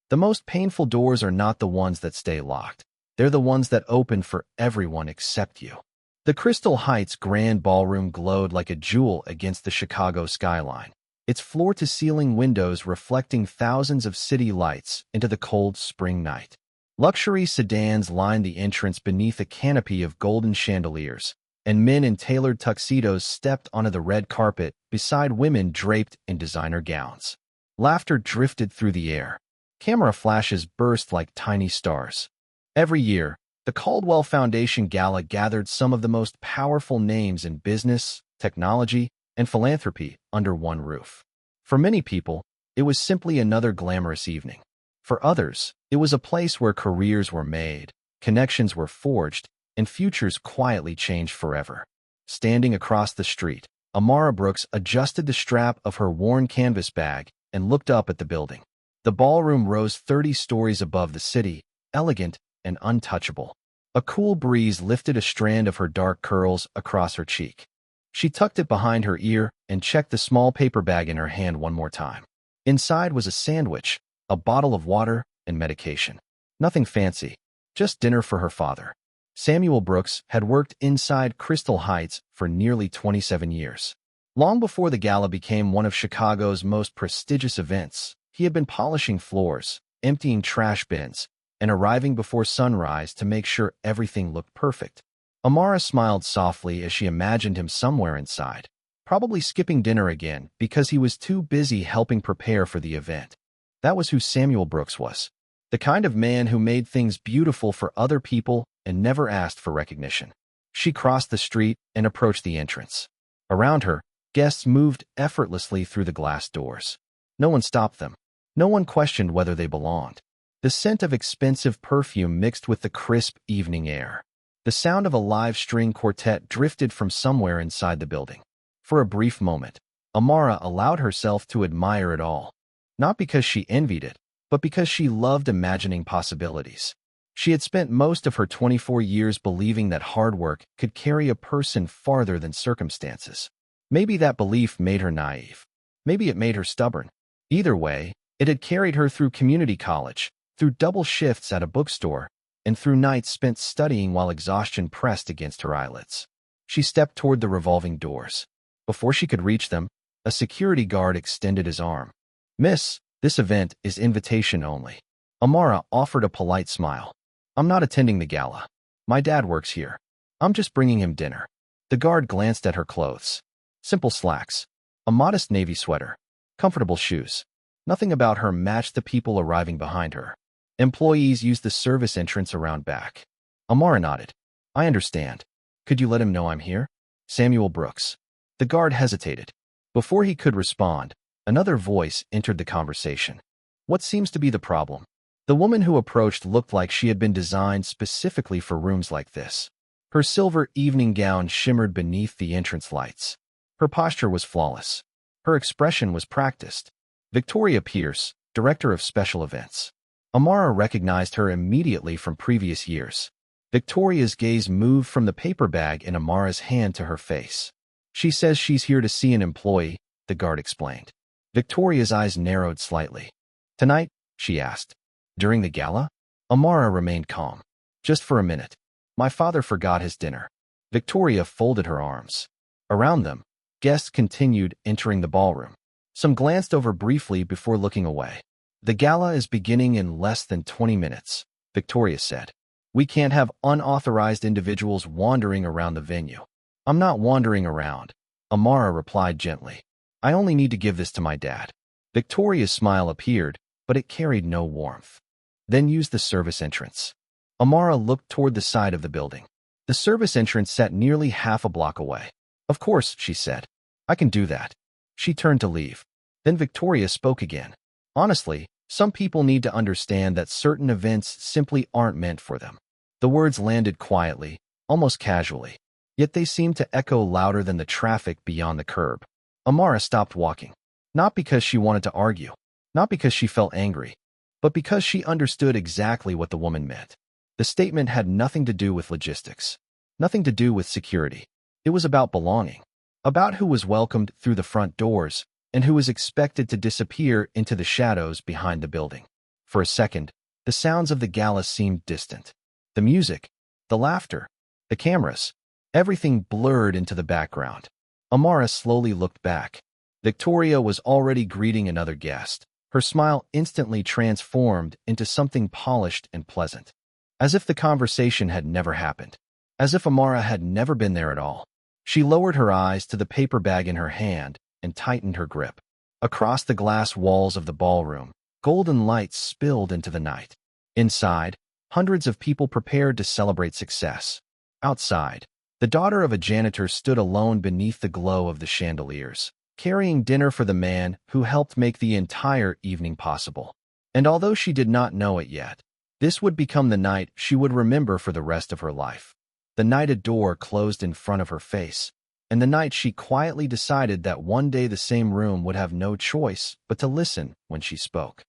The most painful doors are not the ones that stay locked. They're the ones that open for everyone except you. The Crystal Heights Grand Ballroom glowed like a jewel against the Chicago skyline, its floor-to-ceiling windows reflecting thousands of city lights into the cold spring night. Luxury sedans lined the entrance beneath a canopy of golden chandeliers, and men in tailored tuxedos stepped onto the red carpet beside women draped in designer gowns. Laughter drifted through the air. Camera flashes burst like tiny stars. Every year, the Caldwell Foundation Gala gathered some of the most powerful names in business, technology, and philanthropy under one roof. For many people, it was simply another glamorous evening. For others, it was a place where careers were made, connections were forged, and futures quietly changed forever. Standing across the street, Amara Brooks adjusted the strap of her worn canvas bag and looked up at the building. The ballroom rose 30 stories above the city, elegant and untouchable. A cool breeze lifted a strand of her dark curls across her cheek. She tucked it behind her ear and checked the small paper bag in her hand one more time. Inside was a sandwich, a bottle of water, and medication. Nothing fancy, just dinner for her father. Samuel Brooks had worked inside Crystal Heights for nearly 27 years. Long before the gala became one of Chicago's most prestigious events, he had been polishing floors, emptying trash bins, and arriving before sunrise to make sure everything looked perfect. Amara smiled softly as she imagined him somewhere inside, probably skipping dinner again because he was too busy helping prepare for the event. That was who Samuel Brooks was, the kind of man who made things beautiful for other people and never asked for recognition. She crossed the street and approached the entrance. Around her, guests moved effortlessly through the glass doors. No one stopped them. No one questioned whether they belonged. The scent of expensive perfume mixed with the crisp evening air. The sound of a live string quartet drifted from somewhere inside the building. For a brief moment, Amara allowed herself to admire it all. Not because she envied it, but because she loved imagining possibilities. She had spent most of her 24 years believing that hard work could carry a person farther than circumstances. Maybe that belief made her naive. Maybe it made her stubborn. Either way, it had carried her through community college, through double shifts at a bookstore, and through nights spent studying while exhaustion pressed against her eyelids. She stepped toward the revolving doors. Before she could reach them, a security guard extended his arm. "Miss, this event is invitation only." Amara offered a polite smile. "I'm not attending the gala. My dad works here. I'm just bringing him dinner." The guard glanced at her clothes. Simple slacks, a modest navy sweater, comfortable shoes. Nothing about her matched the people arriving behind her. Employees used the service entrance around back. Amara nodded. "I understand. Could you let him know I'm here?" Samuel Brooks. The guard hesitated. Before he could respond, another voice entered the conversation. "What seems to be the problem?" The woman who approached looked like she had been designed specifically for rooms like this. Her silver evening gown shimmered beneath the entrance lights. Her posture was flawless. Her expression was practiced. Victoria Pierce, Director of Special Events. Amara recognized her immediately from previous years. Victoria's gaze moved from the paper bag in Amara's hand to her face. "She says she's here to see an employee," the guard explained. Victoria's eyes narrowed slightly. "Tonight?" she asked. "During the gala?" Amara remained calm. "Just for a minute. My father forgot his dinner." Victoria folded her arms. Around them, guests continued entering the ballroom. Some glanced over briefly before looking away. "The gala is beginning in less than 20 minutes, Victoria said. "We can't have unauthorized individuals wandering around the venue." "I'm not wandering around," Amara replied gently. "I only need to give this to my dad." Victoria's smile appeared, but it carried no warmth. "Then use the service entrance." Amara looked toward the side of the building. The service entrance sat nearly half a block away. "Of course," she said. "I can do that." She turned to leave. Then Victoria spoke again. "Honestly, some people need to understand that certain events simply aren't meant for them." The words landed quietly, almost casually, yet they seemed to echo louder than the traffic beyond the curb. Amara stopped walking, not because she wanted to argue, not because she felt angry, but because she understood exactly what the woman meant. The statement had nothing to do with logistics, nothing to do with security. It was about belonging, about who was welcomed through the front doors and who was expected to disappear into the shadows behind the building. For a second, the sounds of the gala seemed distant. The music, the laughter, the cameras, everything blurred into the background. Amara slowly looked back. Victoria was already greeting another guest. Her smile instantly transformed into something polished and pleasant. As if the conversation had never happened. As if Amara had never been there at all. She lowered her eyes to the paper bag in her hand and tightened her grip. Across the glass walls of the ballroom, golden lights spilled into the night. Inside, hundreds of people prepared to celebrate success. Outside, the daughter of a janitor stood alone beneath the glow of the chandeliers, carrying dinner for the man who helped make the entire evening possible. And although she did not know it yet, this would become the night she would remember for the rest of her life. The night a door closed in front of her face, and the night she quietly decided that one day the same room would have no choice but to listen when she spoke.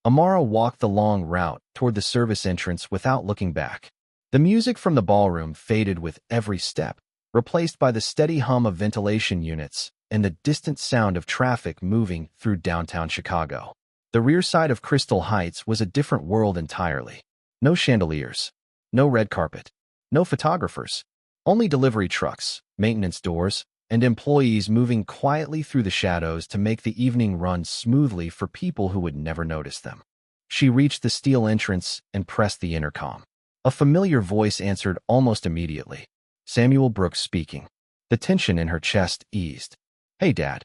Amara walked the long route toward the service entrance without looking back. The music from the ballroom faded with every step, replaced by the steady hum of ventilation units and the distant sound of traffic moving through downtown Chicago. The rear side of Crystal Heights was a different world entirely. No chandeliers, no red carpet, no photographers, only delivery trucks, maintenance doors, and employees moving quietly through the shadows to make the evening run smoothly for people who would never notice them. She reached the steel entrance and pressed the intercom. A familiar voice answered almost immediately. Samuel Brooks speaking. The tension in her chest eased. "Hey, Dad."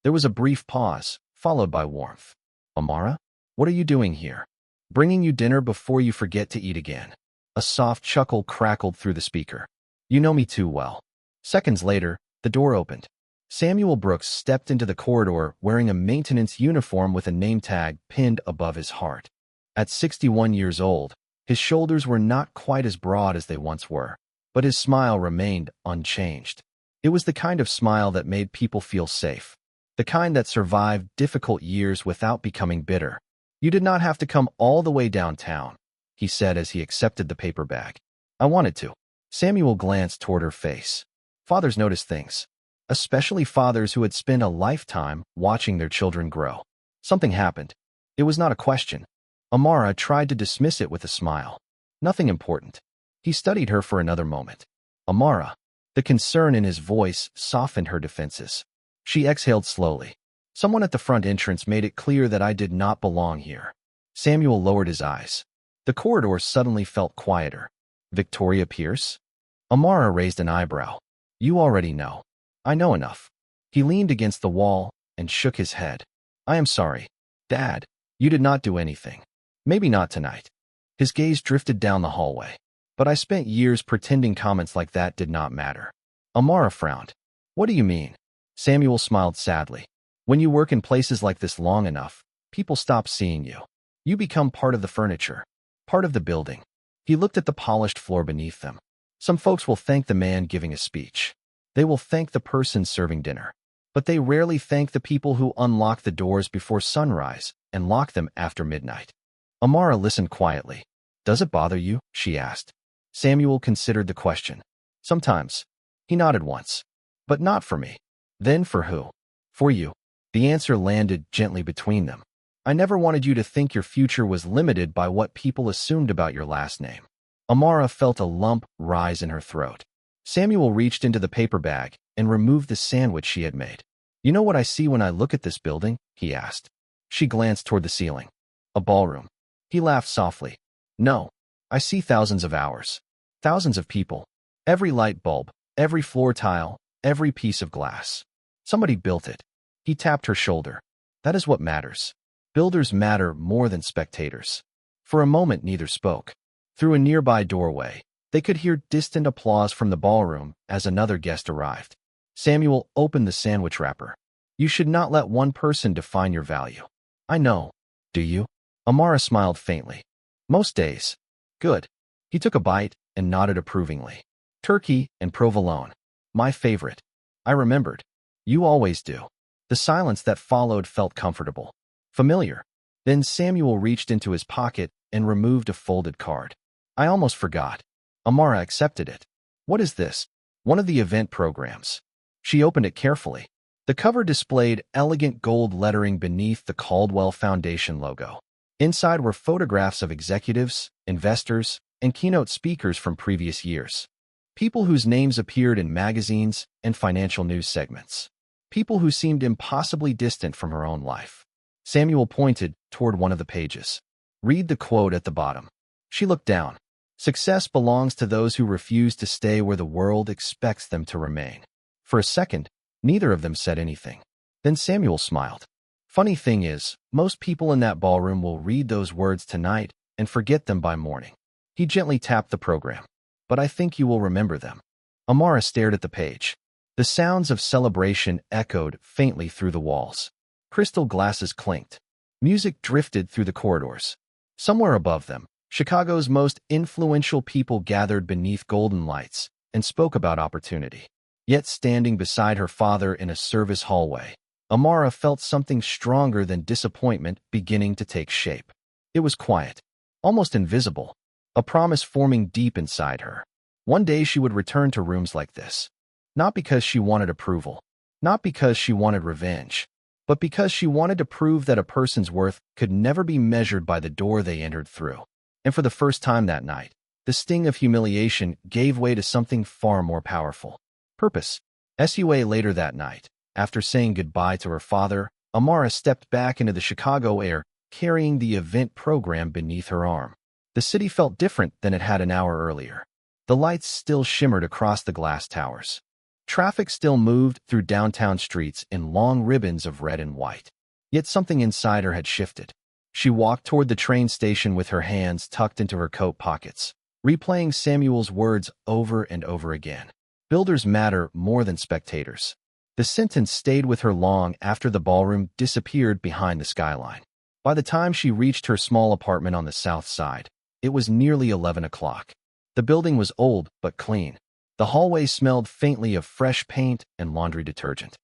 There was a brief pause, followed by warmth. "Amara? What are you doing here?" "Bringing you dinner before you forget to eat again." A soft chuckle crackled through the speaker. "You know me too well." Seconds later, the door opened. Samuel Brooks stepped into the corridor wearing a maintenance uniform with a name tag pinned above his heart. At 61 years old, his shoulders were not quite as broad as they once were, but his smile remained unchanged. It was the kind of smile that made people feel safe, the kind that survived difficult years without becoming bitter. "You did not have to come all the way downtown," he said as he accepted the paper bag. "I wanted to." Samuel glanced toward her face. Fathers notice things, especially fathers who had spent a lifetime watching their children grow. Something happened. It was not a question. Amara tried to dismiss it with a smile. Nothing important. He studied her for another moment. "Amara." The concern in his voice softened her defenses. She exhaled slowly. "Someone at the front entrance made it clear that I did not belong here." Samuel lowered his eyes. The corridor suddenly felt quieter. "Victoria Pierce?" Amara raised an eyebrow. "You already know." "I know enough." He leaned against the wall and shook his head. "I am sorry. Dad, you did not do anything. Maybe not tonight." His gaze drifted down the hallway. "But I spent years pretending comments like that did not matter." Amara frowned. "What do you mean?" Samuel smiled sadly. "When you work in places like this long enough, people stop seeing you. You become part of the furniture, part of the building." He looked at the polished floor beneath them. "Some folks will thank the man giving a speech. They will thank the person serving dinner. But they rarely thank the people who unlock the doors before sunrise and lock them after midnight." Amara listened quietly. "Does it bother you?" she asked. Samuel considered the question. "Sometimes." He nodded once. "But not for me." "Then for who?" "For you." The answer landed gently between them. "I never wanted you to think your future was limited by what people assumed about your last name." Amara felt a lump rise in her throat. Samuel reached into the paper bag and removed the sandwich she had made. "You know what I see when I look at this building?" he asked. She glanced toward the ceiling. "A ballroom." He laughed softly. "No. I see thousands of hours. Thousands of people. Every light bulb, every floor tile, every piece of glass. Somebody built it." He tapped her shoulder. "That is what matters. Builders matter more than spectators." For a moment neither spoke. Through a nearby doorway, they could hear distant applause from the ballroom as another guest arrived. Samuel opened the sandwich wrapper. "You should not let one person define your value." "I know." "Do you?" Amara smiled faintly. "Most days." "Good." He took a bite and nodded approvingly. "Turkey and provolone. My favorite." I remembered. "You always do." The silence that followed felt comfortable. Familiar. Then Samuel reached into his pocket and removed a folded card. "I almost forgot." Amara accepted it. "What is this?" "One of the event programs." She opened it carefully. The cover displayed elegant gold lettering beneath the Caldwell Foundation logo. Inside were photographs of executives, investors, and keynote speakers from previous years. People whose names appeared in magazines and financial news segments. People who seemed impossibly distant from her own life. Samuel pointed toward one of the pages. Read the quote at the bottom. She looked down. Success belongs to those who refuse to stay where the world expects them to remain. For a second, neither of them said anything. Then Samuel smiled. Funny thing is, most people in that ballroom will read those words tonight and forget them by morning. He gently tapped the program. But I think you will remember them. Amara stared at the page. The sounds of celebration echoed faintly through the walls. Crystal glasses clinked. Music drifted through the corridors. Somewhere above them, Chicago's most influential people gathered beneath golden lights and spoke about opportunity. Yet standing beside her father in a service hallway, Amara felt something stronger than disappointment beginning to take shape. It was quiet, almost invisible, a promise forming deep inside her. One day she would return to rooms like this. Not because she wanted approval, not because she wanted revenge, but because she wanted to prove that a person's worth could never be measured by the door they entered through. And for the first time that night, the sting of humiliation gave way to something far more powerful. Purpose. Later that night, after saying goodbye to her father, Amara stepped back into the Chicago air, carrying the event program beneath her arm. The city felt different than it had an hour earlier. The lights still shimmered across the glass towers. Traffic still moved through downtown streets in long ribbons of red and white. Yet something inside her had shifted. She walked toward the train station with her hands tucked into her coat pockets, replaying Samuel's words over and over again. Builders matter more than spectators. The sentence stayed with her long after the ballroom disappeared behind the skyline. By the time she reached her small apartment on the south side, it was nearly 11 o'clock. The building was old but clean. The hallway smelled faintly of fresh paint and laundry detergent.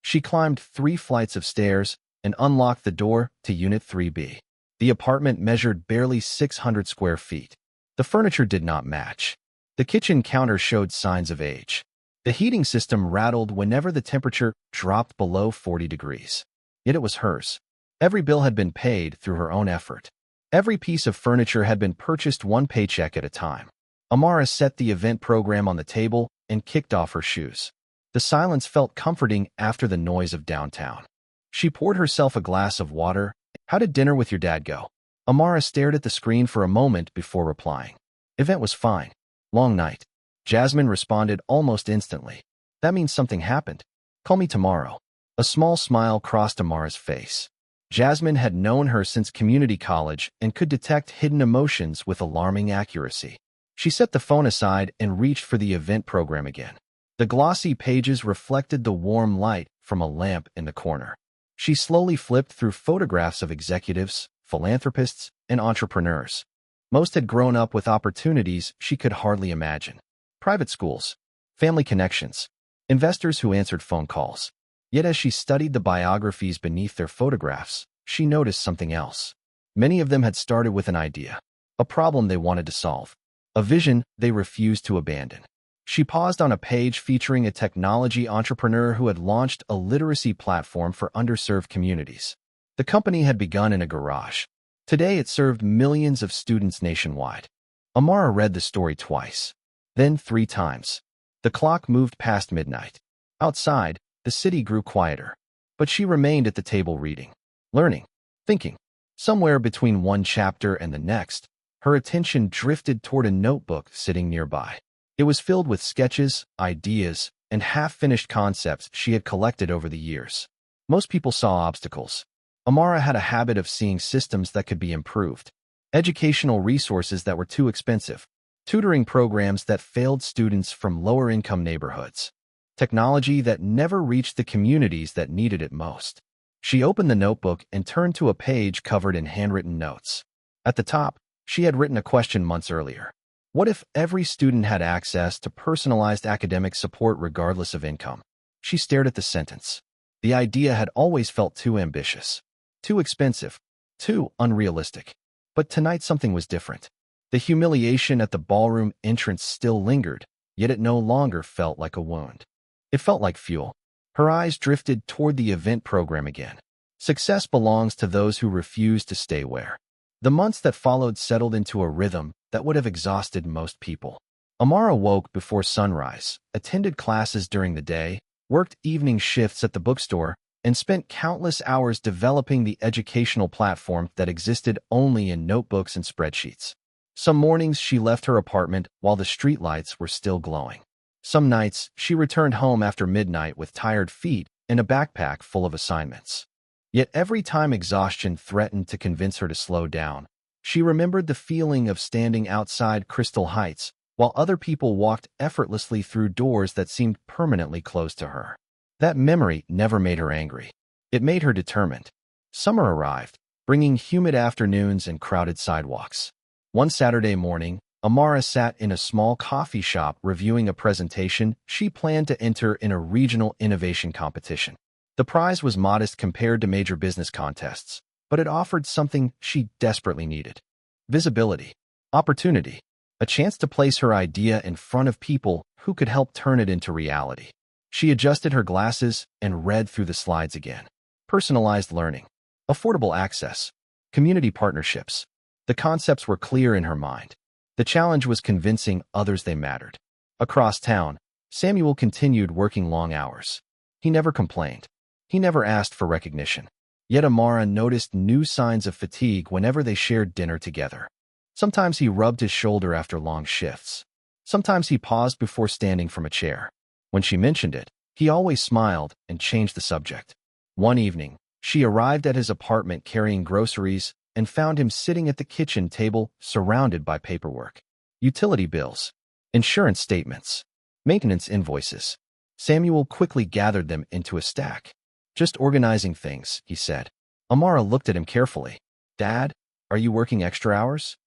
She climbed 3 flights of stairs and unlocked the door to Unit 3B. The apartment measured barely 600 square feet. The furniture did not match. The kitchen counter showed signs of age. The heating system rattled whenever the temperature dropped below 40 degrees. Yet it was hers. Every bill had been paid through her own effort. Every piece of furniture had been purchased one paycheck at a time. Amara set the event program on the table and kicked off her shoes. The silence felt comforting after the noise of downtown. She poured herself a glass of water. How did dinner with your dad go? Amara stared at the screen for a moment before replying. Event was fine. Long night. Jasmine responded almost instantly. That means something happened. Call me tomorrow. A small smile crossed Amara's face. Jasmine had known her since community college and could detect hidden emotions with alarming accuracy. She set the phone aside and reached for the event program again. The glossy pages reflected the warm light from a lamp in the corner. She slowly flipped through photographs of executives, philanthropists, and entrepreneurs. Most had grown up with opportunities she could hardly imagine. Private schools, family connections, investors who answered phone calls. Yet as she studied the biographies beneath their photographs, she noticed something else. Many of them had started with an idea, a problem they wanted to solve, a vision they refused to abandon. She paused on a page featuring a technology entrepreneur who had launched a literacy platform for underserved communities. The company had begun in a garage. Today it served millions of students nationwide. Amara read the story twice, then 3 times. The clock moved past midnight. Outside, the city grew quieter. But she remained at the table reading, learning, thinking. Somewhere between one chapter and the next, her attention drifted toward a notebook sitting nearby. It was filled with sketches, ideas, and half-finished concepts she had collected over the years. Most people saw obstacles. Amara had a habit of seeing systems that could be improved, educational resources that were too expensive, tutoring programs that failed students from lower-income neighborhoods, technology that never reached the communities that needed it most. She opened the notebook and turned to a page covered in handwritten notes. At the top, she had written a question months earlier. What if every student had access to personalized academic support regardless of income? She stared at the sentence. The idea had always felt too ambitious, too expensive, too unrealistic. But tonight something was different. The humiliation at the ballroom entrance still lingered, yet it no longer felt like a wound. It felt like fuel. Her eyes drifted toward the event program again. Success belongs to those who refuse to stay where The months that followed settled into a rhythm that would have exhausted most people. Amara woke before sunrise, attended classes during the day, worked evening shifts at the bookstore, and spent countless hours developing the educational platform that existed only in notebooks and spreadsheets. Some mornings she left her apartment while the streetlights were still glowing. Some nights she returned home after midnight with tired feet and a backpack full of assignments. Yet every time exhaustion threatened to convince her to slow down, she remembered the feeling of standing outside Crystal Heights while other people walked effortlessly through doors that seemed permanently closed to her. That memory never made her angry. It made her determined. Summer arrived, bringing humid afternoons and crowded sidewalks. One Saturday morning, Amara sat in a small coffee shop reviewing a presentation she planned to enter in a regional innovation competition. The prize was modest compared to major business contests, but it offered something she desperately needed: visibility, opportunity, a chance to place her idea in front of people who could help turn it into reality. She adjusted her glasses and read through the slides again. Personalized learning, affordable access, community partnerships. The concepts were clear in her mind. The challenge was convincing others they mattered. Across town, Samuel continued working long hours. He never complained. He never asked for recognition. Yet Amara noticed new signs of fatigue whenever they shared dinner together. Sometimes he rubbed his shoulder after long shifts. Sometimes he paused before standing from a chair. When she mentioned it, he always smiled and changed the subject. One evening, she arrived at his apartment carrying groceries and found him sitting at the kitchen table surrounded by paperwork. Utility bills, insurance statements, maintenance invoices. Samuel quickly gathered them into a stack. "Just organizing things," he said. Amara looked at him carefully. "Dad, are you working extra hours?"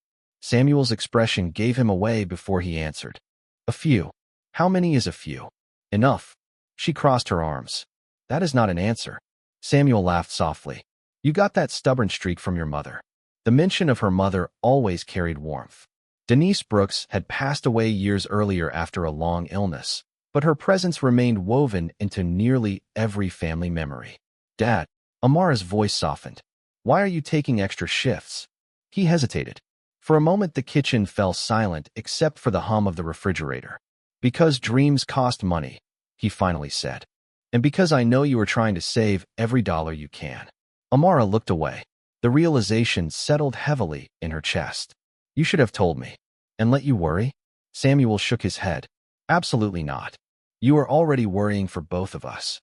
Samuel's expression gave him away before he answered. "A few." "How many is a few?" "Enough." She crossed her arms. "That is not an answer." Samuel laughed softly. "You got that stubborn streak from your mother." The mention of her mother always carried warmth. Denise Brooks had passed away years earlier after a long illness, but her presence remained woven into nearly every family memory. "Dad," Amara's voice softened. "Why are you taking extra shifts?" He hesitated. For a moment the kitchen fell silent except for the hum of the refrigerator. "Because dreams cost money," he finally said. "And because I know you are trying to save every dollar you can." Amara looked away. The realization settled heavily in her chest. "You should have told me." "And let you worry?" Samuel shook his head. "Absolutely not. You are already worrying for both of us.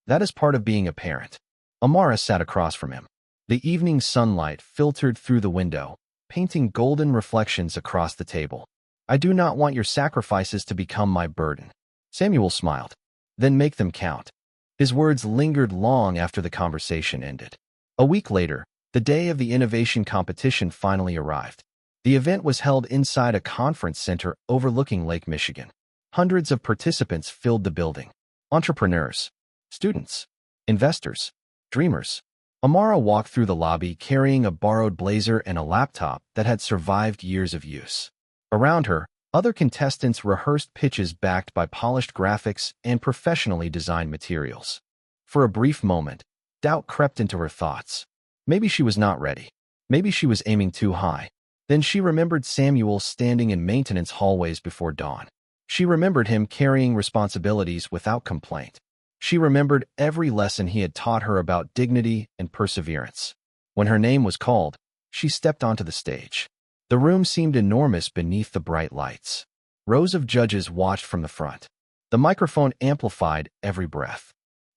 That is part of being a parent." Amara sat across from him. The evening sunlight filtered through the window, painting golden reflections across the table. "I do not want your sacrifices to become my burden." Samuel smiled. "Then make them count." His words lingered long after the conversation ended. A week later, the day of the innovation competition finally arrived. The event was held inside a conference center overlooking Lake Michigan. Hundreds of participants filled the building. Entrepreneurs, students, investors, dreamers. Amara walked through the lobby carrying a borrowed blazer and a laptop that had survived years of use. Around her, other contestants rehearsed pitches backed by polished graphics and professionally designed materials. For a brief moment, doubt crept into her thoughts. Maybe she was not ready. Maybe she was aiming too high. Then she remembered Samuel standing in maintenance hallways before dawn. She remembered him carrying responsibilities without complaint. She remembered every lesson he had taught her about dignity and perseverance. When her name was called, she stepped onto the stage. The room seemed enormous beneath the bright lights. Rows of judges watched from the front. The microphone amplified every breath.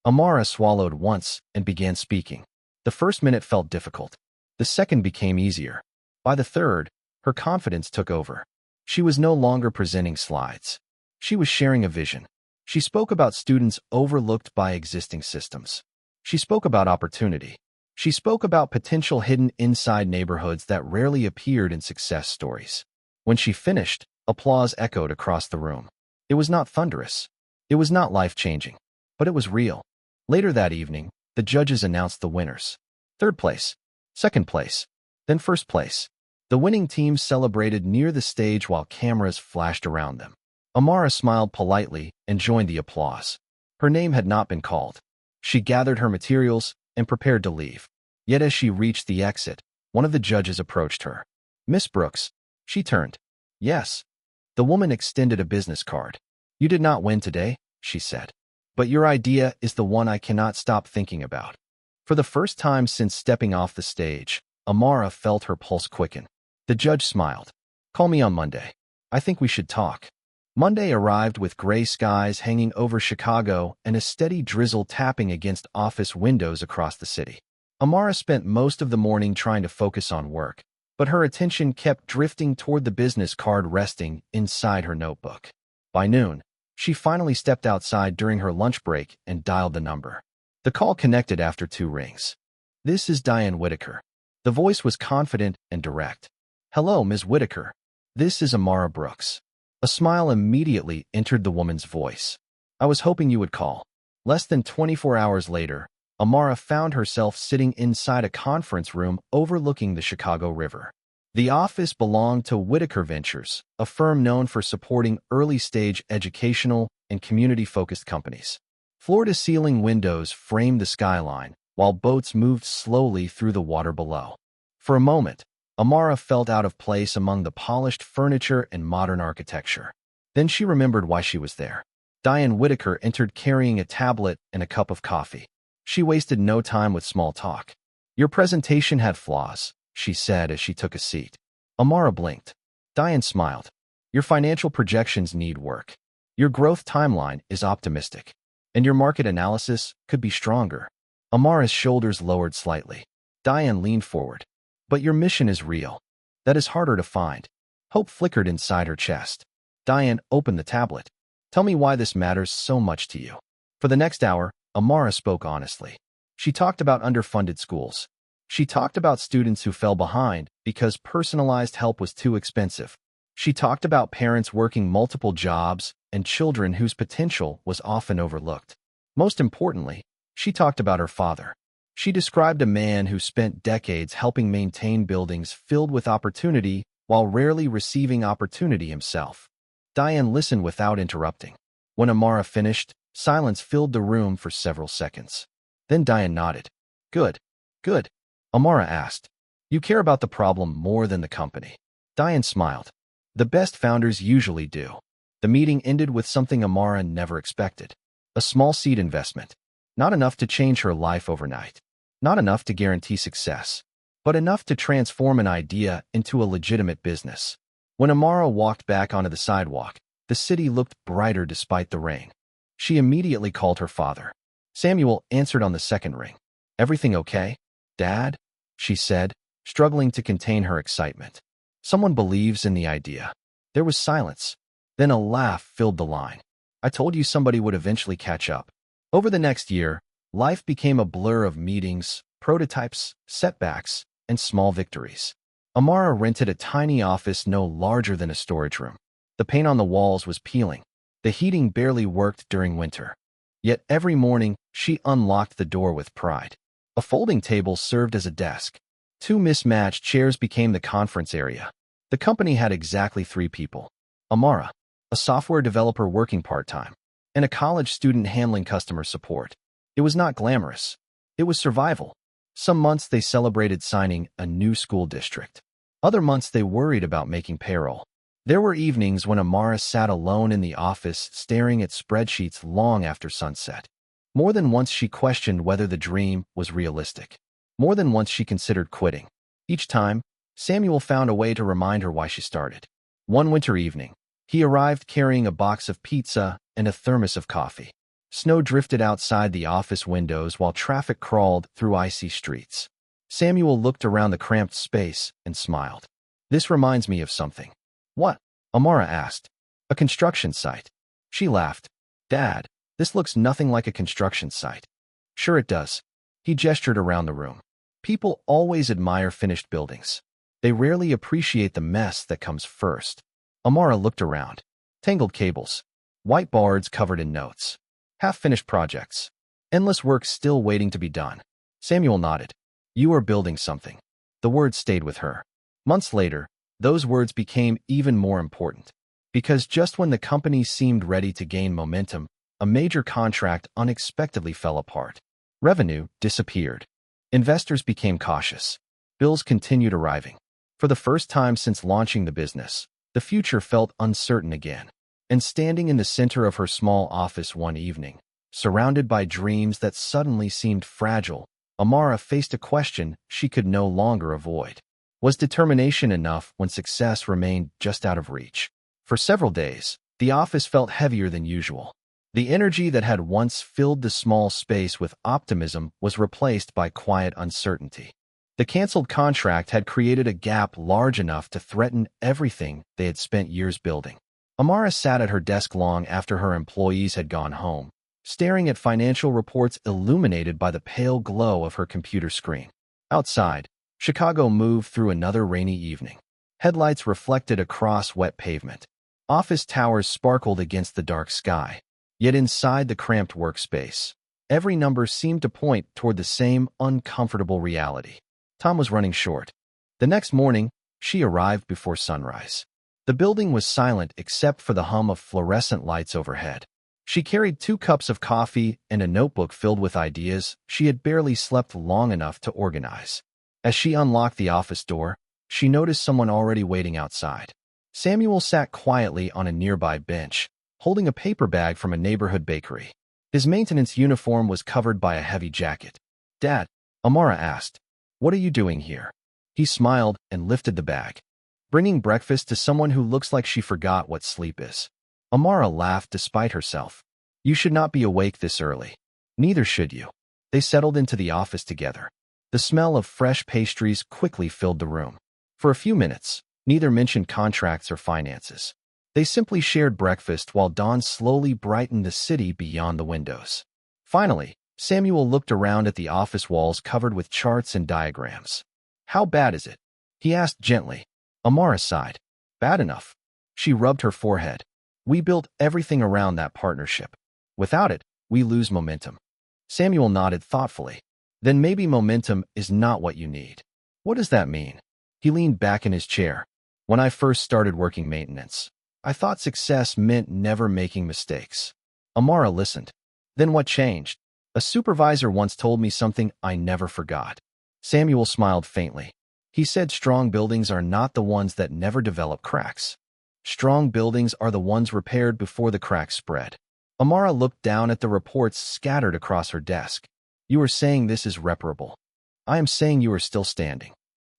Amara swallowed once and began speaking. The first minute felt difficult. The second became easier. By the third, her confidence took over. She was no longer presenting slides. She was sharing a vision. She spoke about students overlooked by existing systems. She spoke about opportunity. She spoke about potential hidden inside neighborhoods that rarely appeared in success stories. When she finished, applause echoed across the room. It was not thunderous. It was not life-changing. But it was real. Later that evening, the judges announced the winners. Third place, second place, then first place. The winning teams celebrated near the stage while cameras flashed around them. Amara smiled politely and joined the applause. Her name had not been called. She gathered her materials and prepared to leave. Yet as she reached the exit, One of the judges approached her. Miss Brooks. She turned. Yes. The woman extended a business card. You did not win today, she said. But your idea is the one I cannot stop thinking about. For the first time since stepping off the stage, Amara felt her pulse quicken. The judge smiled. Call me on Monday. I think we should talk. Monday arrived with gray skies hanging over Chicago and a steady drizzle tapping against office windows across the city. Amara spent most of the morning trying to focus on work, but her attention kept drifting toward the business card resting inside her notebook. By noon, she finally stepped outside during her lunch break and dialed the number. The call connected after 2 rings. This is Diane Whitaker. The voice was confident and direct. Hello, Ms. Whitaker. This is Amara Brooks. A smile immediately entered the woman's voice. I was hoping you would call. Less than 24 hours later, Amara found herself sitting inside a conference room overlooking the Chicago River. The office belonged to Whitaker Ventures, a firm known for supporting early-stage educational and community-focused companies. Floor-to-ceiling windows framed the skyline, while boats moved slowly through the water below. For a moment, Amara felt out of place among the polished furniture and modern architecture. Then she remembered why she was there. Diane Whitaker entered carrying a tablet and a cup of coffee. She wasted no time with small talk. Your presentation had flaws, she said as she took a seat. Amara blinked. Diane smiled. Your financial projections need work. Your growth timeline is optimistic. And your market analysis could be stronger. Amara's shoulders lowered slightly. Diane leaned forward. But your mission is real. That is harder to find. Hope flickered inside her chest. Diane opened the tablet. Tell me why this matters so much to you. For the next hour, Amara spoke honestly. She talked about underfunded schools. She talked about students who fell behind because personalized help was too expensive. She talked about parents working multiple jobs and children whose potential was often overlooked. Most importantly, she talked about her father. She described a man who spent decades helping maintain buildings filled with opportunity while rarely receiving opportunity himself. Diane listened without interrupting. When Amara finished, silence filled the room for several seconds. Then Diane nodded. Good. Good. Amara asked. You care about the problem more than the company. Diane smiled. The best founders usually do. The meeting ended with something Amara never expected. A small seed investment. Not enough to change her life overnight. Not enough to guarantee success. But enough to transform an idea into a legitimate business. When Amara walked back onto the sidewalk, the city looked brighter despite the rain. She immediately called her father. Samuel answered on the second ring. Everything okay, Dad? She said, struggling to contain her excitement. Someone believes in the idea. There was silence. Then a laugh filled the line. I told you somebody would eventually catch up. Over the next year, life became a blur of meetings, prototypes, setbacks, and small victories. Amara rented a tiny office no larger than a storage room. The paint on the walls was peeling. The heating barely worked during winter. Yet every morning, she unlocked the door with pride. A folding table served as a desk. 2 mismatched chairs became the conference area. The company had exactly 3 people. Amara, a software developer working part-time, and a college student handling customer support. It was not glamorous. It was survival. Some months they celebrated signing a new school district. Other months they worried about making payroll. There were evenings when Amara sat alone in the office staring at spreadsheets long after sunset. More than once she questioned whether the dream was realistic. More than once she considered quitting. Each time, Samuel found a way to remind her why she started. One winter evening, he arrived carrying a box of pizza and a thermos of coffee. Snow drifted outside the office windows while traffic crawled through icy streets. Samuel looked around the cramped space and smiled. This reminds me of something. What? Amara asked. A construction site. She laughed. Dad, this looks nothing like a construction site. Sure it does. He gestured around the room. People always admire finished buildings. They rarely appreciate the mess that comes first. Amara looked around. Tangled cables. Whiteboards covered in notes. Half-finished projects. Endless work still waiting to be done. Samuel nodded. You are building something. The words stayed with her. Months later, those words became even more important. Because just when the company seemed ready to gain momentum, a major contract unexpectedly fell apart. Revenue disappeared. Investors became cautious. Bills continued arriving. For the first time since launching the business, the future felt uncertain again. And standing in the center of her small office one evening, surrounded by dreams that suddenly seemed fragile, Amara faced a question she could no longer avoid. Was determination enough when success remained just out of reach? For several days, the office felt heavier than usual. The energy that had once filled the small space with optimism was replaced by quiet uncertainty. The canceled contract had created a gap large enough to threaten everything they had spent years building. Amara sat at her desk long after her employees had gone home, staring at financial reports illuminated by the pale glow of her computer screen. Outside, Chicago moved through another rainy evening. Headlights reflected across wet pavement. Office towers sparkled against the dark sky. Yet inside the cramped workspace, every number seemed to point toward the same uncomfortable reality. Time was running short. The next morning, she arrived before sunrise. The building was silent except for the hum of fluorescent lights overhead. She carried 2 cups of coffee and a notebook filled with ideas she had barely slept long enough to organize. As she unlocked the office door, she noticed someone already waiting outside. Samuel sat quietly on a nearby bench, holding a paper bag from a neighborhood bakery. His maintenance uniform was covered by a heavy jacket. "Dad," Amara asked, "what are you doing here?" He smiled and lifted the bag. "Bringing breakfast to someone who looks like she forgot what sleep is." Amara laughed despite herself. "You should not be awake this early." "Neither should you." They settled into the office together. The smell of fresh pastries quickly filled the room. For a few minutes, neither mentioned contracts or finances. They simply shared breakfast while dawn slowly brightened the city beyond the windows. Finally, Samuel looked around at the office walls covered with charts and diagrams. "How bad is it?" he asked gently. Amara sighed. "Bad enough." She rubbed her forehead. "We built everything around that partnership. Without it, we lose momentum." Samuel nodded thoughtfully. "Then maybe momentum is not what you need." "What does that mean?" He leaned back in his chair. "When I first started working maintenance, I thought success meant never making mistakes." Amara listened. "Then what changed?" "A supervisor once told me something I never forgot." Samuel smiled faintly. He said strong buildings are not the ones that never develop cracks. Strong buildings are the ones repaired before the cracks spread. Amara looked down at the reports scattered across her desk. "You are saying this is reparable." "I am saying you are still standing."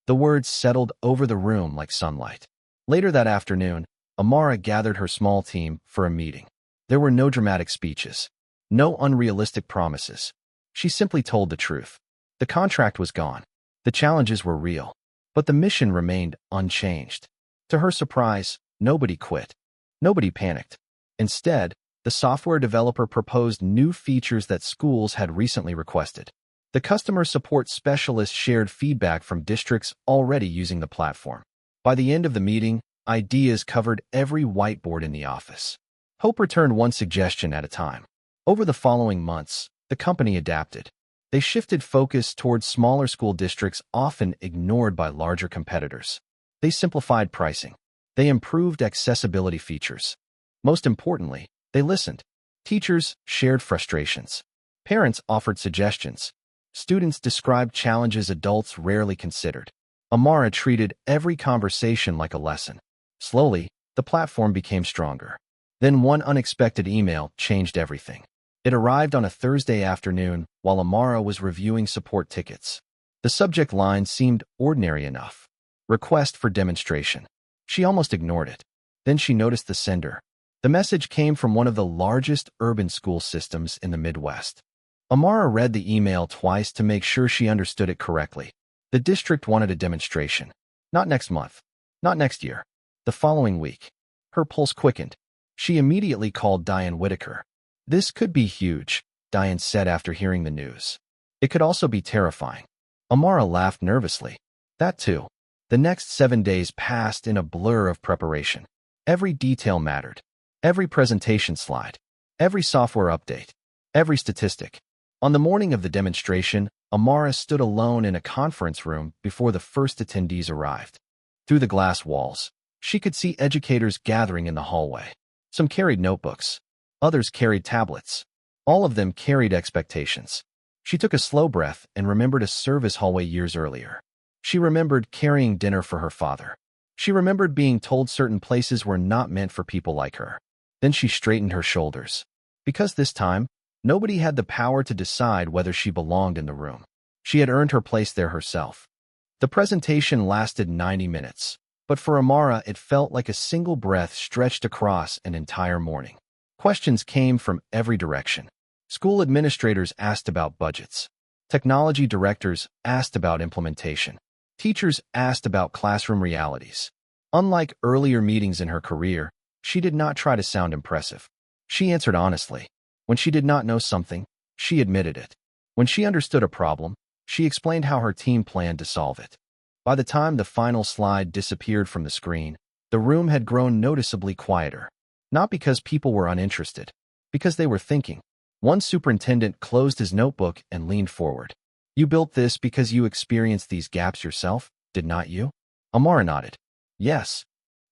The words settled over the room like sunlight. Later that afternoon, Amara gathered her small team for a meeting. There were no dramatic speeches, no unrealistic promises. She simply told the truth. The contract was gone. The challenges were real. But the mission remained unchanged. To her surprise, nobody quit. Nobody panicked. Instead, the software developer proposed new features that schools had recently requested. The customer support specialist shared feedback from districts already using the platform. By the end of the meeting, ideas covered every whiteboard in the office. Hope returned one suggestion at a time. Over the following months, the company adapted. They shifted focus towards smaller school districts often ignored by larger competitors. They simplified pricing. They improved accessibility features. Most importantly, they listened. Teachers shared frustrations. Parents offered suggestions. Students described challenges adults rarely considered. Amara treated every conversation like a lesson. Slowly, the platform became stronger. Then one unexpected email changed everything. It arrived on a Thursday afternoon while Amara was reviewing support tickets. The subject line seemed ordinary enough. Request for demonstration. She almost ignored it. Then she noticed the sender. The message came from one of the largest urban school systems in the Midwest. Amara read the email twice to make sure she understood it correctly. The district wanted a demonstration. Not next month. Not next year. The following week. Her pulse quickened. She immediately called Diane Whitaker. "This could be huge," Diane said after hearing the news. "It could also be terrifying." Amara laughed nervously. That too. The next 7 days passed in a blur of preparation. Every detail mattered. Every presentation slide. Every software update. Every statistic. On the morning of the demonstration, Amara stood alone in a conference room before the first attendees arrived. Through the glass walls, she could see educators gathering in the hallway. Some carried notebooks. Others carried tablets. All of them carried expectations. She took a slow breath and remembered a service hallway years earlier. She remembered carrying dinner for her father. She remembered being told certain places were not meant for people like her. Then she straightened her shoulders. Because this time, nobody had the power to decide whether she belonged in the room. She had earned her place there herself. The presentation lasted 90 minutes, but for Amara it felt like a single breath stretched across an entire morning. Questions came from every direction. School administrators asked about budgets. Technology directors asked about implementation. Teachers asked about classroom realities. Unlike earlier meetings in her career, she did not try to sound impressive. She answered honestly. When she did not know something, she admitted it. When she understood a problem, she explained how her team planned to solve it. By the time the final slide disappeared from the screen, the room had grown noticeably quieter. Not because people were uninterested, because they were thinking. One superintendent closed his notebook and leaned forward. You built this because you experienced these gaps yourself, did not you? Amara nodded. Yes.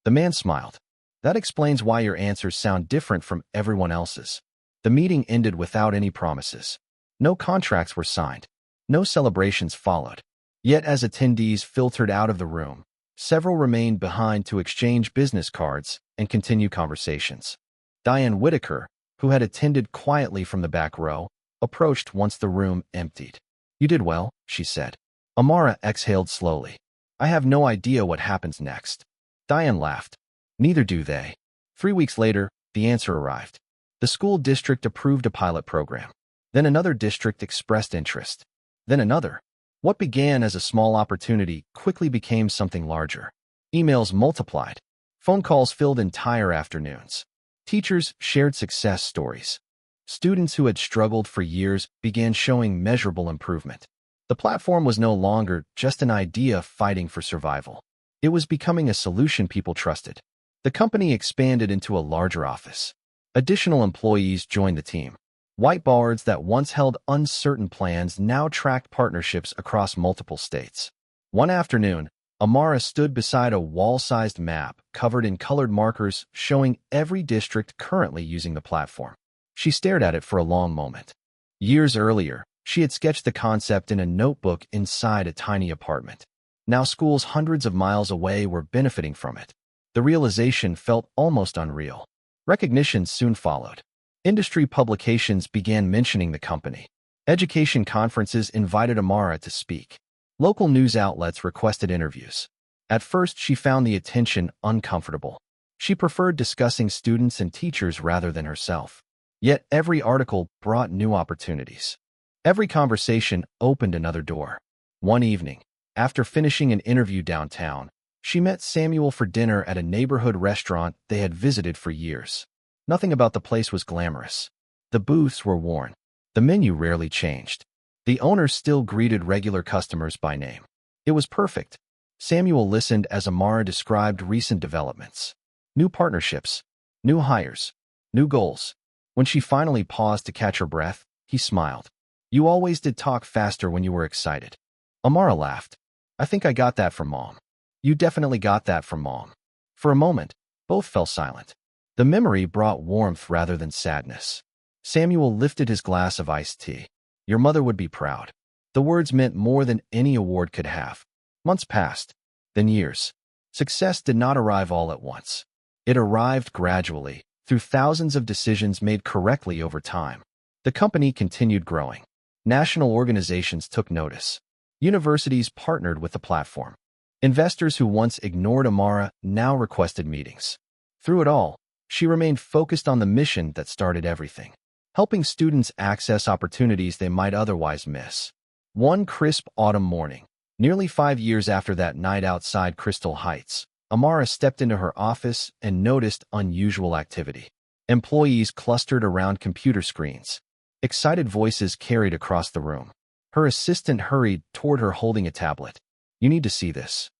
The man smiled. That explains why your answers sound different from everyone else's. The meeting ended without any promises. No contracts were signed. No celebrations followed. Yet as attendees filtered out of the room, several remained behind to exchange business cards and continue conversations. Diane Whitaker, who had attended quietly from the back row, approached once the room emptied. You did well, she said. Amara exhaled slowly. I have no idea what happens next. Diane laughed. Neither do they. 3 weeks later, the answer arrived. The school district approved a pilot program. Then another district expressed interest. Then another. What began as a small opportunity quickly became something larger. Emails multiplied. Phone calls filled entire afternoons. Teachers shared success stories. Students who had struggled for years began showing measurable improvement. The platform was no longer just an idea fighting for survival. It was becoming a solution people trusted. The company expanded into a larger office. Additional employees joined the team. Whiteboards that once held uncertain plans now tracked partnerships across multiple states. One afternoon, Amara stood beside a wall-sized map covered in colored markers showing every district currently using the platform. She stared at it for a long moment. Years earlier, she had sketched the concept in a notebook inside a tiny apartment. Now schools hundreds of miles away were benefiting from it. The realization felt almost unreal. Recognition soon followed. Industry publications began mentioning the company. Education conferences invited Amara to speak. Local news outlets requested interviews. At first, she found the attention uncomfortable. She preferred discussing students and teachers rather than herself. Yet every article brought new opportunities. Every conversation opened another door. One evening, after finishing an interview downtown, she met Samuel for dinner at a neighborhood restaurant they had visited for years. Nothing about the place was glamorous. The booths were worn. The menu rarely changed. The owner still greeted regular customers by name. It was perfect. Samuel listened as Amara described recent developments. New partnerships, new hires, new goals. When she finally paused to catch her breath, he smiled. You always did talk faster when you were excited. Amara laughed. I think I got that from Mom. You definitely got that from Mom. For a moment, both fell silent. The memory brought warmth rather than sadness. Samuel lifted his glass of iced tea. Your mother would be proud. The words meant more than any award could have. Months passed, then years. Success did not arrive all at once. It arrived gradually, through thousands of decisions made correctly over time. The company continued growing. National organizations took notice. Universities partnered with the platform. Investors who once ignored Amara now requested meetings. Through it all, she remained focused on the mission that started everything, helping students access opportunities they might otherwise miss. One crisp autumn morning, nearly 5 years after that night outside Crystal Heights, Amara stepped into her office and noticed unusual activity. Employees clustered around computer screens. Excited voices carried across the room. Her assistant hurried toward her holding a tablet. You need to see this.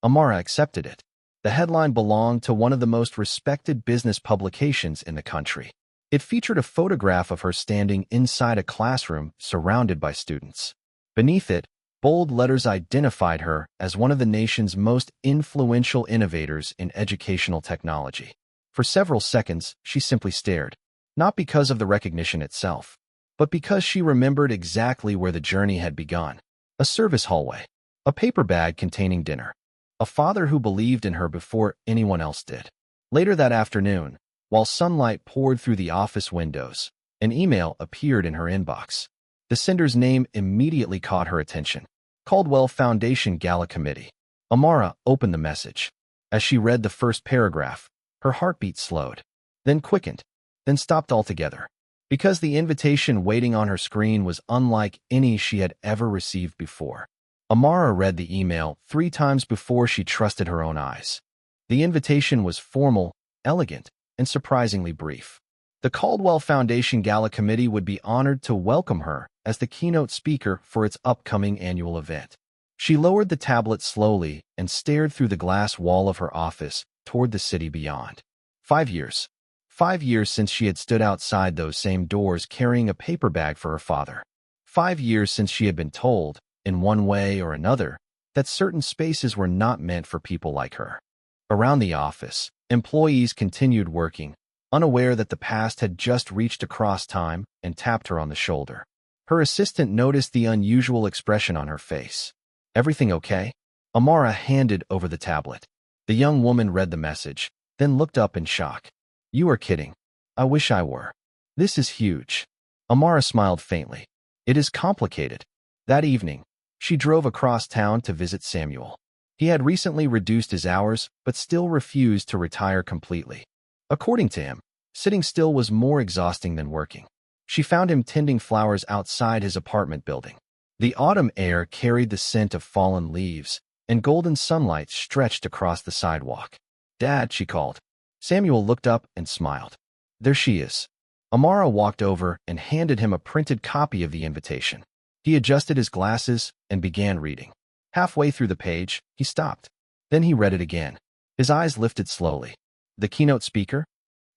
Amara accepted it. The headline belonged to one of the most respected business publications in the country. It featured a photograph of her standing inside a classroom surrounded by students. Beneath it, bold letters identified her as one of the nation's most influential innovators in educational technology. For several seconds, she simply stared, not because of the recognition itself, but because she remembered exactly where the journey had begun. A service hallway. A paper bag containing dinner. A father who believed in her before anyone else did. Later that afternoon, while sunlight poured through the office windows, an email appeared in her inbox. The sender's name immediately caught her attention. Caldwell Foundation Gala Committee. Amara opened the message. As she read the first paragraph, her heartbeat slowed, then quickened, then stopped altogether. Because the invitation waiting on her screen was unlike any she had ever received before. Amara read the email 3 times before she trusted her own eyes. The invitation was formal, elegant, and surprisingly brief. The Caldwell Foundation Gala Committee would be honored to welcome her as the keynote speaker for its upcoming annual event. She lowered the tablet slowly and stared through the glass wall of her office toward the city beyond. 5 years. 5 years since she had stood outside those same doors carrying a paper bag for her father. 5 years since she had been told, in one way or another, that certain spaces were not meant for people like her. Around the office, employees continued working, unaware that the past had just reached across time and tapped her on the shoulder. Her assistant noticed the unusual expression on her face. "Everything okay?" Amara handed over the tablet. The young woman read the message, then looked up in shock. "You are kidding. I wish I were. This is huge." Amara smiled faintly. "It is complicated." That evening, she drove across town to visit Samuel. He had recently reduced his hours, but still refused to retire completely. According to him, sitting still was more exhausting than working. She found him tending flowers outside his apartment building. The autumn air carried the scent of fallen leaves, and golden sunlight stretched across the sidewalk. "Dad," she called. Samuel looked up and smiled. "There she is." Amara walked over and handed him a printed copy of the invitation. He adjusted his glasses and began reading. Halfway through the page, he stopped. Then he read it again. His eyes lifted slowly. "The keynote speaker?"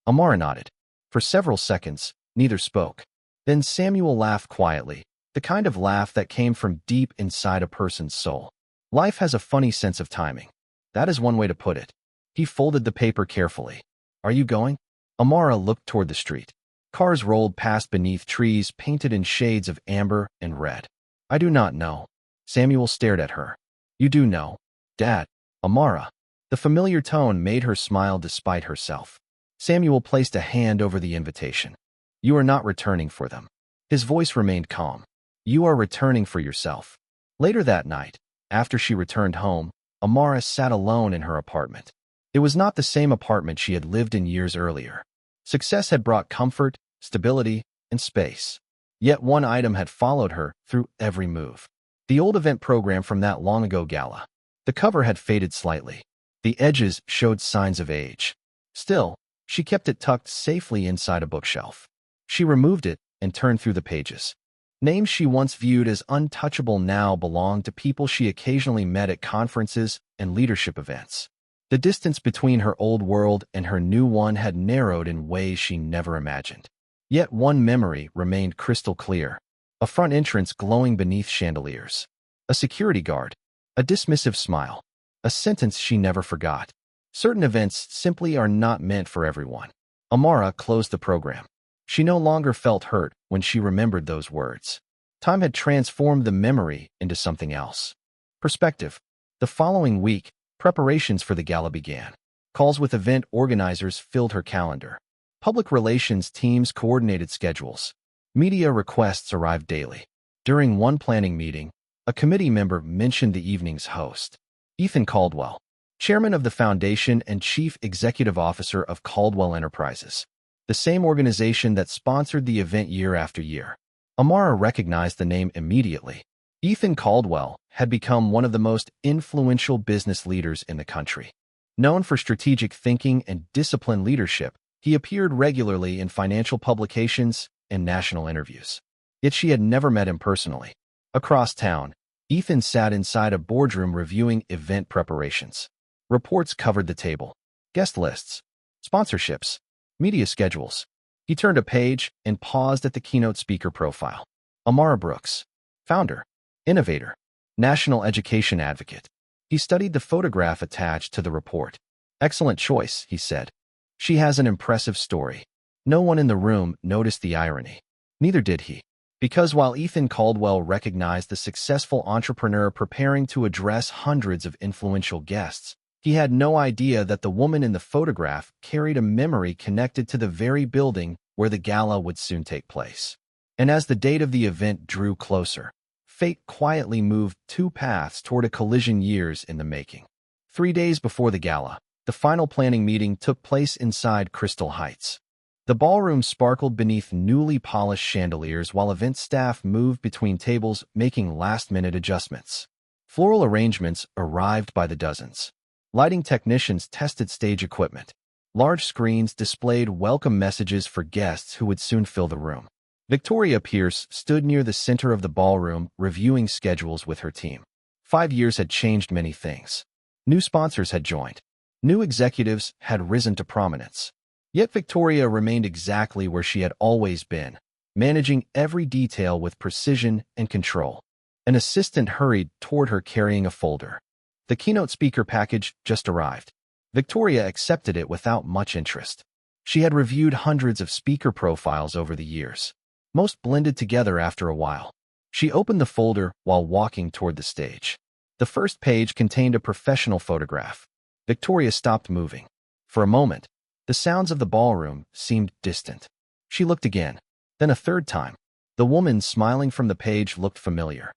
Amara nodded. For several seconds, neither spoke. Then Samuel laughed quietly, the kind of laugh that came from deep inside a person's soul. "Life has a funny sense of timing. That is one way to put it." He folded the paper carefully. "Are you going?" Amara looked toward the street. Cars rolled past beneath trees painted in shades of amber and red. "I do not know." Samuel stared at her. "You do know, Dad." "Amara." The familiar tone made her smile despite herself. Samuel placed a hand over the invitation. "You are not returning for them." His voice remained calm. "You are returning for yourself." Later that night, after she returned home, Amara sat alone in her apartment. It was not the same apartment she had lived in years earlier. Success had brought comfort, stability, and space. Yet one item had followed her through every move. The old event program from that long-ago gala. The cover had faded slightly. The edges showed signs of age. Still, she kept it tucked safely inside a bookshelf. She removed it and turned through the pages. Names she once viewed as untouchable now belonged to people she occasionally met at conferences and leadership events. The distance between her old world and her new one had narrowed in ways she never imagined. Yet one memory remained crystal clear. A front entrance glowing beneath chandeliers. A security guard. A dismissive smile. A sentence she never forgot. Certain events simply are not meant for everyone. Amara closed the program. She no longer felt hurt when she remembered those words. Time had transformed the memory into something else. Perspective. The following week, preparations for the gala began. Calls with event organizers filled her calendar. Public relations teams coordinated schedules. Media requests arrived daily. During one planning meeting, a committee member mentioned the evening's host, Ethan Caldwell, chairman of the foundation and chief executive officer of Caldwell Enterprises, the same organization that sponsored the event year after year. Amara recognized the name immediately. Ethan Caldwell had become one of the most influential business leaders in the country. Known for strategic thinking and disciplined leadership, he appeared regularly in financial publications and national interviews. Yet she had never met him personally. Across town, Ethan sat inside a boardroom reviewing event preparations. Reports covered the table. Guest lists, sponsorships, media schedules. He turned a page and paused at the keynote speaker profile. Amara Brooks, founder, innovator, national education advocate. He studied the photograph attached to the report. "Excellent choice," he said. "She has an impressive story." No one in the room noticed the irony. Neither did he. Because while Ethan Caldwell recognized the successful entrepreneur preparing to address hundreds of influential guests, he had no idea that the woman in the photograph carried a memory connected to the very building where the gala would soon take place. And as the date of the event drew closer, fate quietly moved two paths toward a collision years in the making. 3 days before the gala, the final planning meeting took place inside Crystal Heights. The ballroom sparkled beneath newly polished chandeliers while event staff moved between tables making last-minute adjustments. Floral arrangements arrived by the dozens. Lighting technicians tested stage equipment. Large screens displayed welcome messages for guests who would soon fill the room. Victoria Pierce stood near the center of the ballroom reviewing schedules with her team. 5 years had changed many things. New sponsors had joined. New executives had risen to prominence. Yet Victoria remained exactly where she had always been, managing every detail with precision and control. An assistant hurried toward her carrying a folder. The keynote speaker package just arrived. Victoria accepted it without much interest. She had reviewed hundreds of speaker profiles over the years. Most blended together after a while. She opened the folder while walking toward the stage. The first page contained a professional photograph. Victoria stopped moving. For a moment, the sounds of the ballroom seemed distant. She looked again, then a third time. The woman smiling from the page looked familiar.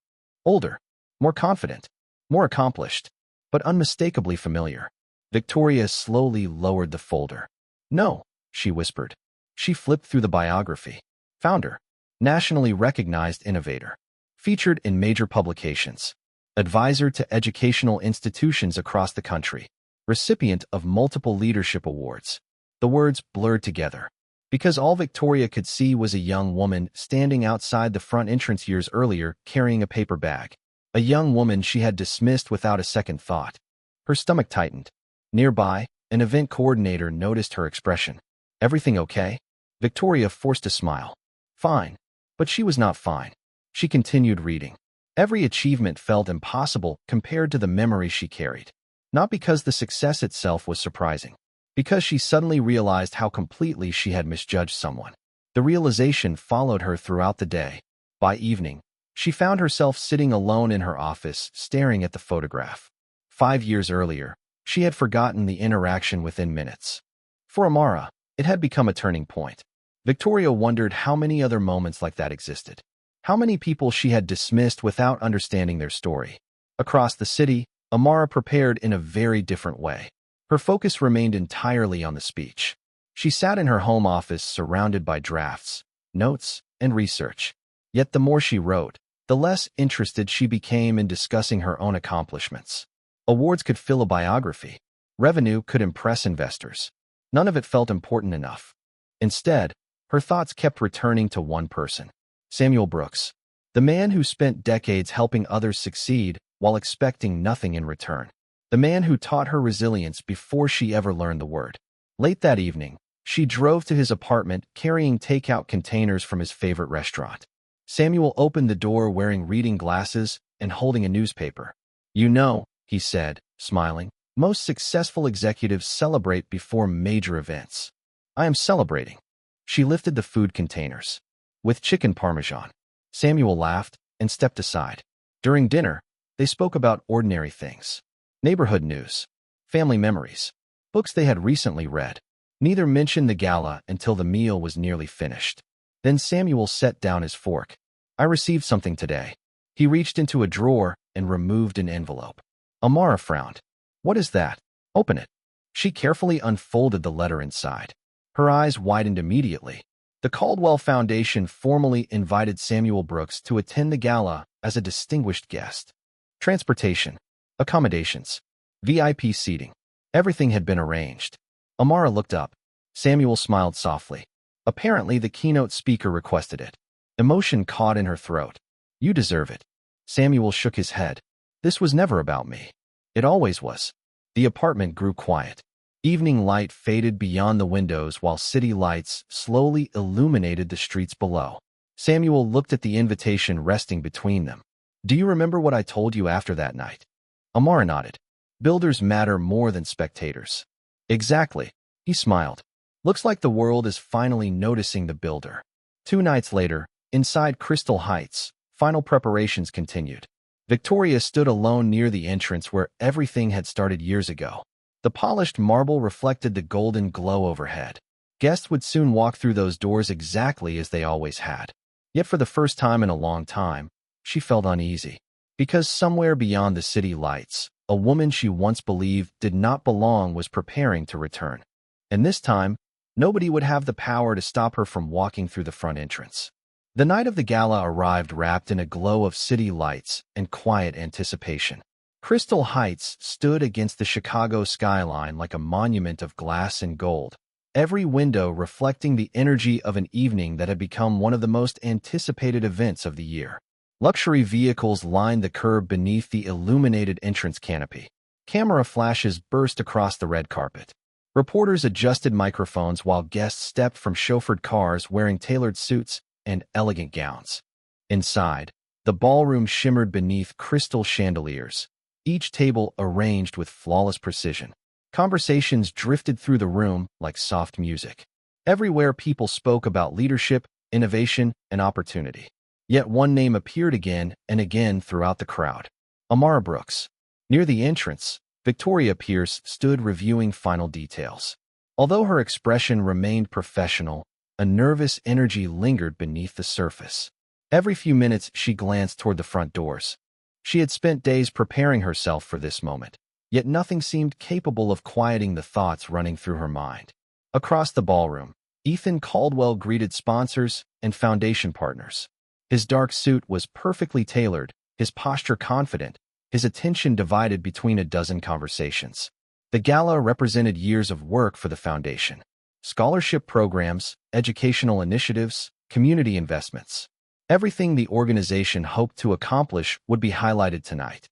Older, more confident, more accomplished, but unmistakably familiar. Victoria slowly lowered the folder. "No," she whispered. She flipped through the biography. Founder, nationally recognized innovator, featured in major publications, advisor to educational institutions across the country, recipient of multiple leadership awards. The words blurred together, because all Victoria could see was a young woman standing outside the front entrance years earlier carrying a paper bag. A young woman she had dismissed without a second thought. Her stomach tightened. Nearby, an event coordinator noticed her expression. "Everything okay?" Victoria forced a smile. "Fine." But she was not fine. She continued reading. Every achievement felt impossible compared to the memory she carried. Not because the success itself was surprising, because she suddenly realized how completely she had misjudged someone. The realization followed her throughout the day. By evening, she found herself sitting alone in her office, staring at the photograph. 5 years earlier, she had forgotten the interaction within minutes. For Amara, it had become a turning point. Victoria wondered how many other moments like that existed. How many people she had dismissed without understanding their story. Across the city, Amara prepared in a very different way. Her focus remained entirely on the speech. She sat in her home office surrounded by drafts, notes, and research. Yet the more she wrote, the less interested she became in discussing her own accomplishments. Awards could fill a biography. Revenue could impress investors. None of it felt important enough. Instead, her thoughts kept returning to one person. Samuel Brooks, the man who spent decades helping others succeed while expecting nothing in return. The man who taught her resilience before she ever learned the word. Late that evening, she drove to his apartment carrying takeout containers from his favorite restaurant. Samuel opened the door wearing reading glasses and holding a newspaper. "You know," he said, smiling, "most successful executives celebrate before major events. I am celebrating." She lifted the food containers. "With chicken parmesan." Samuel laughed and stepped aside. During dinner, they spoke about ordinary things. Neighborhood news, family memories, books they had recently read. Neither mentioned the gala until the meal was nearly finished. Then Samuel set down his fork. "I received something today." He reached into a drawer and removed an envelope. Amara frowned. "What is that?" "Open it." She carefully unfolded the letter inside. Her eyes widened immediately. The Caldwell Foundation formally invited Samuel Brooks to attend the gala as a distinguished guest. Transportation, accommodations, VIP seating. Everything had been arranged. Amara looked up. Samuel smiled softly. Apparently, the keynote speaker requested it. Emotion caught in her throat. "You deserve it." Samuel shook his head. "This was never about me." "It always was." The apartment grew quiet. Evening light faded beyond the windows while city lights slowly illuminated the streets below. Samuel looked at the invitation resting between them. "Do you remember what I told you after that night?" Amara nodded. "Builders matter more than spectators." "Exactly." He smiled. "Looks like the world is finally noticing the builder." 2 nights later, Inside Crystal Heights, final preparations continued. Victoria stood alone near the entrance where everything had started years ago. The polished marble reflected the golden glow overhead. Guests would soon walk through those doors exactly as they always had. Yet for the first time in a long time, she felt uneasy. Because somewhere beyond the city lights, a woman she once believed did not belong was preparing to return. And this time, nobody would have the power to stop her from walking through the front entrance. The night of the gala arrived wrapped in a glow of city lights and quiet anticipation. Crystal Heights stood against the Chicago skyline like a monument of glass and gold, every window reflecting the energy of an evening that had become one of the most anticipated events of the year. Luxury vehicles lined the curb beneath the illuminated entrance canopy. Camera flashes burst across the red carpet. Reporters adjusted microphones while guests stepped from chauffeured cars wearing tailored suits and elegant gowns. Inside, the ballroom shimmered beneath crystal chandeliers, each table arranged with flawless precision. Conversations drifted through the room like soft music. Everywhere people spoke about leadership, innovation, and opportunity. Yet one name appeared again and again throughout the crowd. Amara Brooks. Near the entrance, Victoria Pierce stood reviewing final details. Although her expression remained professional, a nervous energy lingered beneath the surface. Every few minutes she glanced toward the front doors. She had spent days preparing herself for this moment, yet nothing seemed capable of quieting the thoughts running through her mind. Across the ballroom, Ethan Caldwell greeted sponsors and foundation partners. His dark suit was perfectly tailored, his posture confident, his attention divided between a dozen conversations. The gala represented years of work for the foundation. Scholarship programs, educational initiatives, community investments. Everything the organization hoped to accomplish would be highlighted tonight.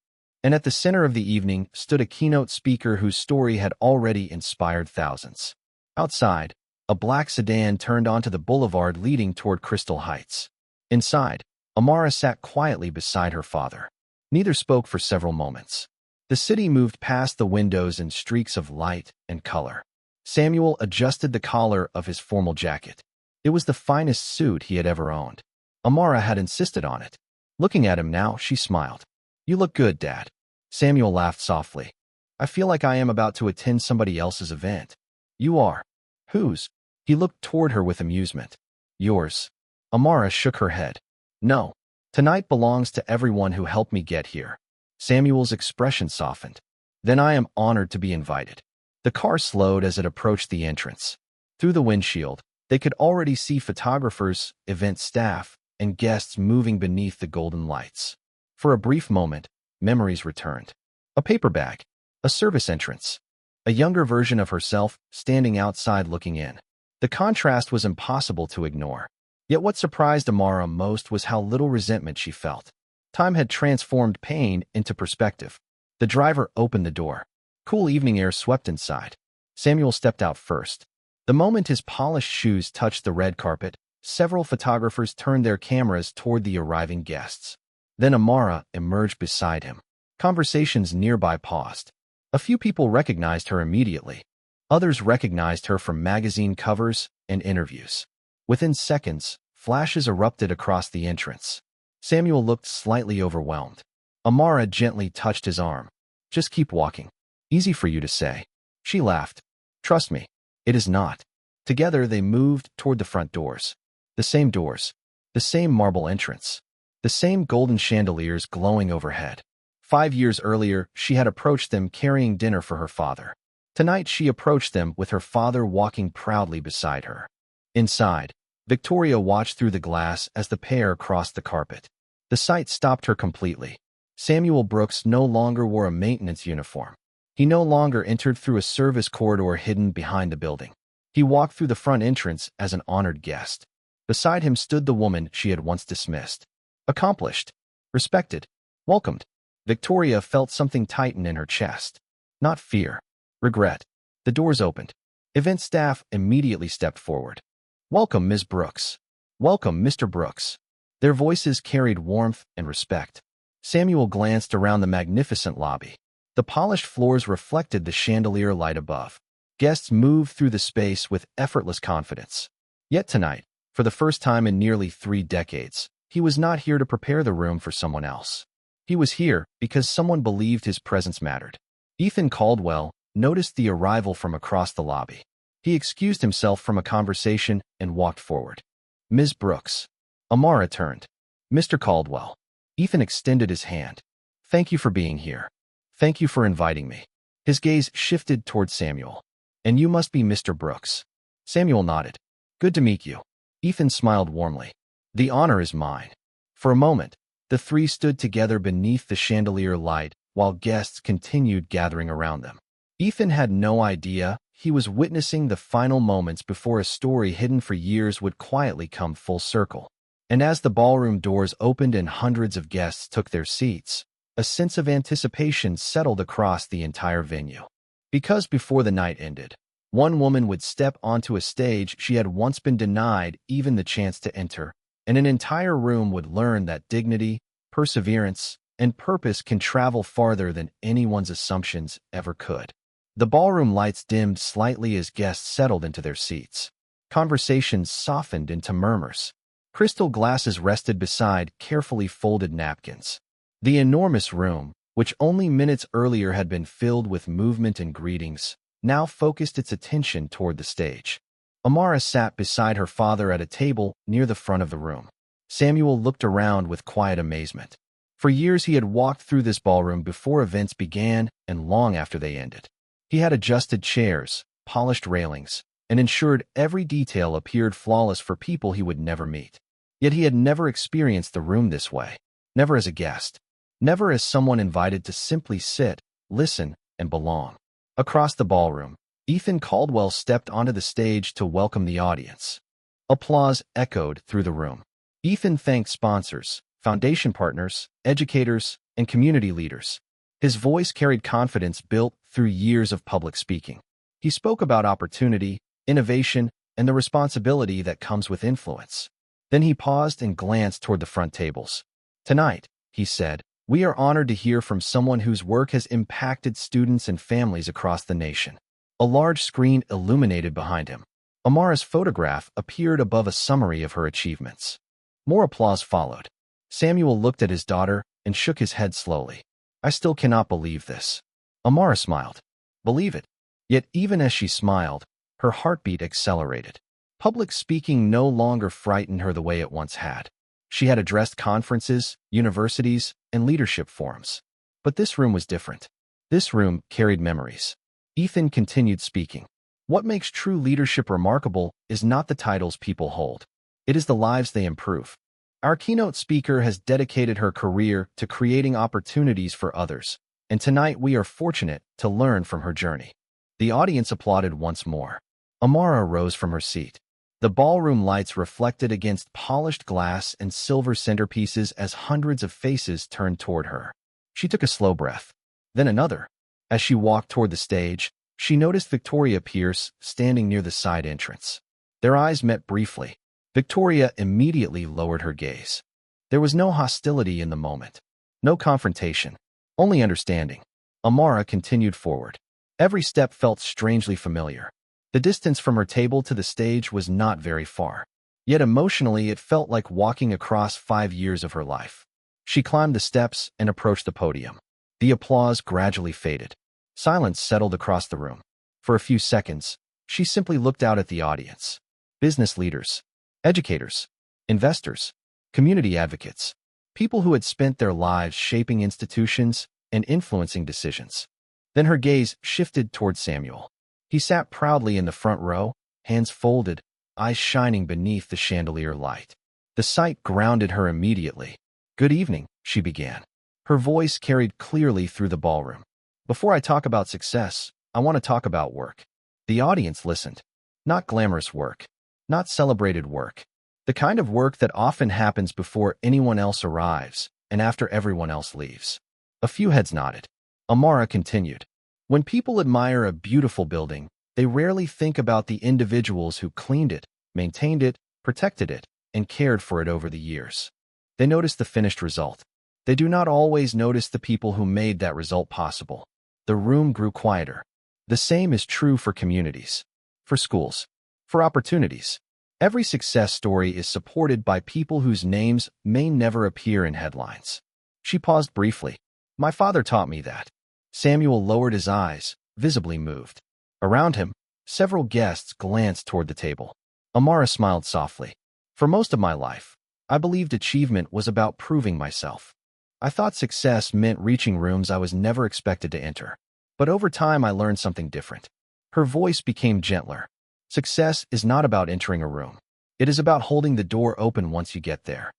And at the center of the evening stood a keynote speaker whose story had already inspired thousands. Outside, a black sedan turned onto the boulevard leading toward Crystal Heights. Inside, Amara sat quietly beside her father. Neither spoke for several moments. The city moved past the windows in streaks of light and color. Samuel adjusted the collar of his formal jacket. It was the finest suit he had ever owned. Amara had insisted on it. Looking at him now, she smiled. "You look good, Dad." Samuel laughed softly. "I feel like I am about to attend somebody else's event." "You are." "Whose?" He looked toward her with amusement. "Yours." Amara shook her head. "No. Tonight belongs to everyone who helped me get here." Samuel's expression softened. "Then I am honored to be invited." The car slowed as it approached the entrance. Through the windshield, they could already see photographers, event staff, and guests moving beneath the golden lights. For a brief moment, memories returned. A paper bag, a service entrance, a younger version of herself standing outside looking in. The contrast was impossible to ignore. Yet what surprised Amara most was how little resentment she felt. Time had transformed pain into perspective. The driver opened the door. Cool evening air swept inside. Samuel stepped out first. The moment his polished shoes touched the red carpet, several photographers turned their cameras toward the arriving guests. Then Amara emerged beside him. Conversations nearby paused. A few people recognized her immediately. Others recognized her from magazine covers and interviews. Within seconds, flashes erupted across the entrance. Samuel looked slightly overwhelmed. Amara gently touched his arm. "Just keep walking. Easy for you to say." She laughed. "Trust me, it is not." Together they moved toward the front doors. The same marble entrance, the same golden chandeliers glowing overhead. 5 years earlier, she had approached them carrying dinner for her father. Tonight she approached them with her father walking proudly beside her. Inside, Victoria watched through the glass as the pair crossed the carpet. The sight stopped her completely. Samuel Brooks no longer wore a maintenance uniform. He no longer entered through a service corridor hidden behind the building. He walked through the front entrance as an honored guest. Beside him stood the woman she had once dismissed. Accomplished, respected, welcomed. Victoria felt something tighten in her chest. Not fear, regret. The doors opened. Event staff immediately stepped forward. "Welcome, Ms. Brooks." "Welcome, Mr. Brooks." Their voices carried warmth and respect. Samuel glanced around the magnificent lobby. The polished floors reflected the chandelier light above. Guests moved through the space with effortless confidence. Yet tonight, For the first time in nearly 3 decades, he was not here to prepare the room for someone else. He was here because someone believed his presence mattered. Ethan Caldwell noticed the arrival from across the lobby. He excused himself from a conversation and walked forward. "Ms. Brooks." Amara turned. "Mr. Caldwell." Ethan extended his hand. "Thank you for being here. Thank you for inviting me." His gaze shifted toward Samuel. "And you must be Mr. Brooks." Samuel nodded. "Good to meet you." Ethan smiled warmly. "The honor is mine." For a moment, the three stood together beneath the chandelier light while guests continued gathering around them. Ethan had no idea he was witnessing the final moments before a story hidden for years would quietly come full circle. And as the ballroom doors opened and hundreds of guests took their seats, a sense of anticipation settled across the entire venue. Because before the night ended, one woman would step onto a stage she had once been denied even the chance to enter, and an entire room would learn that dignity, perseverance, and purpose can travel farther than anyone's assumptions ever could. The ballroom lights dimmed slightly as guests settled into their seats. Conversations softened into murmurs. Crystal glasses rested beside carefully folded napkins. The enormous room, which only minutes earlier had been filled with movement and greetings, now focused its attention toward the stage. Amara sat beside her father at a table near the front of the room. Samuel looked around with quiet amazement. For years he had walked through this ballroom before events began and long after they ended. He had adjusted chairs, polished railings, and ensured every detail appeared flawless for people he would never meet. Yet he had never experienced the room this way. Never as a guest. Never as someone invited to simply sit, listen, and belong. Across the ballroom, Ethan Caldwell stepped onto the stage to welcome the audience. Applause echoed through the room. Ethan thanked sponsors, foundation partners, educators, and community leaders. His voice carried confidence built through years of public speaking. He spoke about opportunity, innovation, and the responsibility that comes with influence. Then he paused and glanced toward the front tables. "Tonight," he said, "we are honored to hear from someone whose work has impacted students and families across the nation." A large screen illuminated behind him. Amara's photograph appeared above a summary of her achievements. More applause followed. Samuel looked at his daughter and shook his head slowly. "I still cannot believe this." Amara smiled. "Believe it." Yet even as she smiled, her heartbeat accelerated. Public speaking no longer frightened her the way it once had. She had addressed conferences, universities, and leadership forums. But this room was different. This room carried memories. Ethan continued speaking. "What makes true leadership remarkable is not the titles people hold. It is the lives they improve." Our keynote speaker has dedicated her career to creating opportunities for others, and tonight we are fortunate to learn from her journey. The audience applauded once more. Amara rose from her seat. The ballroom lights reflected against polished glass and silver centerpieces as hundreds of faces turned toward her. She took a slow breath, then another. As she walked toward the stage, she noticed Victoria Pierce standing near the side entrance. Their eyes met briefly. Victoria immediately lowered her gaze. There was no hostility in the moment, no confrontation, only understanding. Amara continued forward. Every step felt strangely familiar. The distance from her table to the stage was not very far. Yet emotionally it felt like walking across 5 years of her life. She climbed the steps and approached the podium. The applause gradually faded. Silence settled across the room. For a few seconds, she simply looked out at the audience. Business leaders, educators, investors, community advocates, people who had spent their lives shaping institutions and influencing decisions. Then her gaze shifted toward Samuel. He sat proudly in the front row, hands folded, eyes shining beneath the chandelier light. The sight grounded her immediately. "Good evening," she began. Her voice carried clearly through the ballroom. "Before I talk about success, I want to talk about work." The audience listened. Not glamorous work, not celebrated work. The kind of work that often happens before anyone else arrives and after everyone else leaves. A few heads nodded. Amara continued. "When people admire a beautiful building, they rarely think about the individuals who cleaned it, maintained it, protected it, and cared for it over the years. They notice the finished result. They do not always notice the people who made that result possible." The room grew quieter. The same is true for communities, for schools, for opportunities. Every success story is supported by people whose names may never appear in headlines. She paused briefly. My father taught me that. Samuel lowered his eyes, visibly moved. Around him, several guests glanced toward the table. Amara smiled softly. For most of my life, I believed achievement was about proving myself. I thought success meant reaching rooms I was never expected to enter. But over time, I learned something different. Her voice became gentler. Success is not about entering a room. It is about holding the door open once you get there.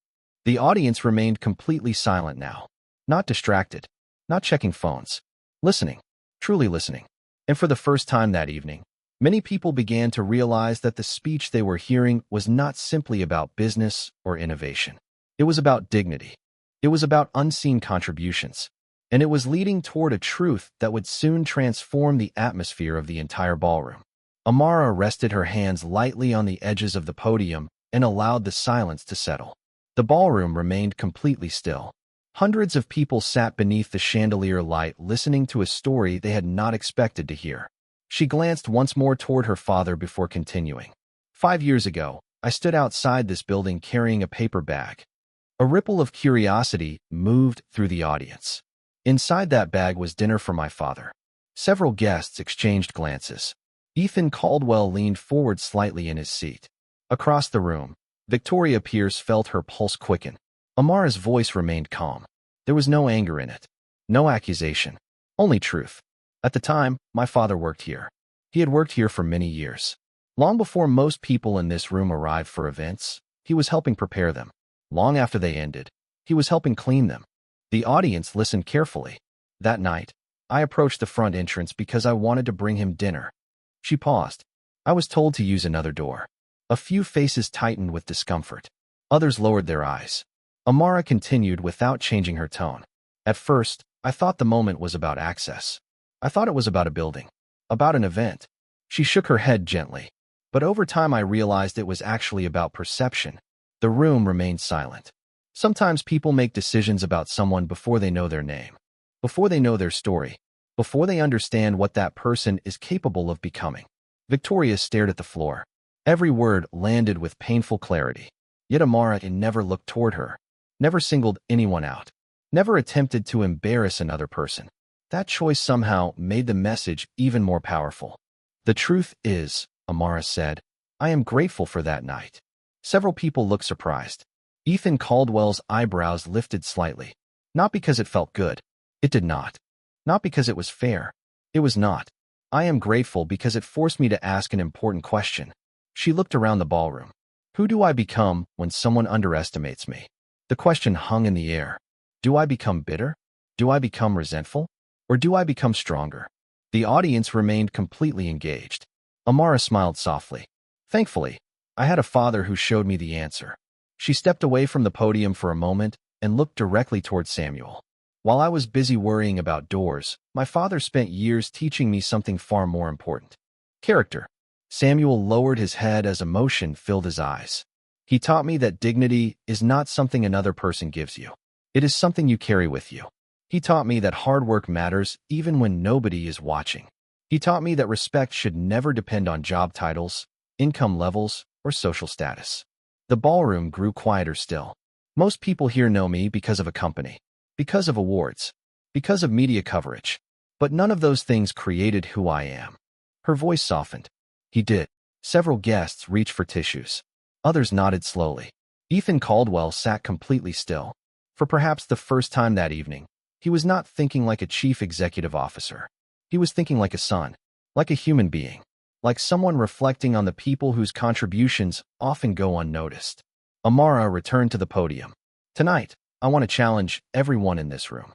The audience remained completely silent now. Not distracted, not checking phones. Listening, truly listening. And for the first time that evening, many people began to realize that the speech they were hearing was not simply about business or innovation. It was about dignity. It was about unseen contributions. And it was leading toward a truth that would soon transform the atmosphere of the entire ballroom. Amara rested her hands lightly on the edges of the podium and allowed the silence to settle. The ballroom remained completely still. Hundreds of people sat beneath the chandelier light listening to a story they had not expected to hear. She glanced once more toward her father before continuing. 5 years ago, I stood outside this building carrying a paper bag. A ripple of curiosity moved through the audience. Inside that bag was dinner for my father. Several guests exchanged glances. Ethan Caldwell leaned forward slightly in his seat. Across the room, Victoria Pierce felt her pulse quicken. Amara's voice remained calm. There was no anger in it, no accusation, only truth. At the time, my father worked here. He had worked here for many years. Long before most people in this room arrived for events, he was helping prepare them. Long after they ended, he was helping clean them. The audience listened carefully. That night, I approached the front entrance because I wanted to bring him dinner. She paused. I was told to use another door. A few faces tightened with discomfort. Others lowered their eyes. Amara continued without changing her tone. At first, I thought the moment was about access. I thought it was about a building, about an event. She shook her head gently. But over time I realized it was actually about perception. The room remained silent. Sometimes people make decisions about someone before they know their name, before they know their story, before they understand what that person is capable of becoming. Victoria stared at the floor. Every word landed with painful clarity. Yet Amara never looked toward her, never singled anyone out, never attempted to embarrass another person. That choice somehow made the message even more powerful. The truth is, Amara said, I am grateful for that night. Several people looked surprised. Ethan Caldwell's eyebrows lifted slightly. Not because it felt good. It did not. Not because it was fair. It was not. I am grateful because it forced me to ask an important question. She looked around the ballroom. Who do I become when someone underestimates me? The question hung in the air. Do I become bitter? Do I become resentful? Or do I become stronger? The audience remained completely engaged. Amara smiled softly. Thankfully, I had a father who showed me the answer. She stepped away from the podium for a moment and looked directly toward Samuel. While I was busy worrying about doors, my father spent years teaching me something far more important. Character. Samuel lowered his head as emotion filled his eyes. He taught me that dignity is not something another person gives you. It is something you carry with you. He taught me that hard work matters even when nobody is watching. He taught me that respect should never depend on job titles, income levels, or social status. The ballroom grew quieter still. Most people here know me because of a company, because of awards, because of media coverage. But none of those things created who I am. Her voice softened. He did. Several guests reached for tissues. Others nodded slowly. Ethan Caldwell sat completely still. For perhaps the first time that evening, he was not thinking like a chief executive officer. He was thinking like a son, like a human being, like someone reflecting on the people whose contributions often go unnoticed. Amara returned to the podium. Tonight, I want to challenge everyone in this room.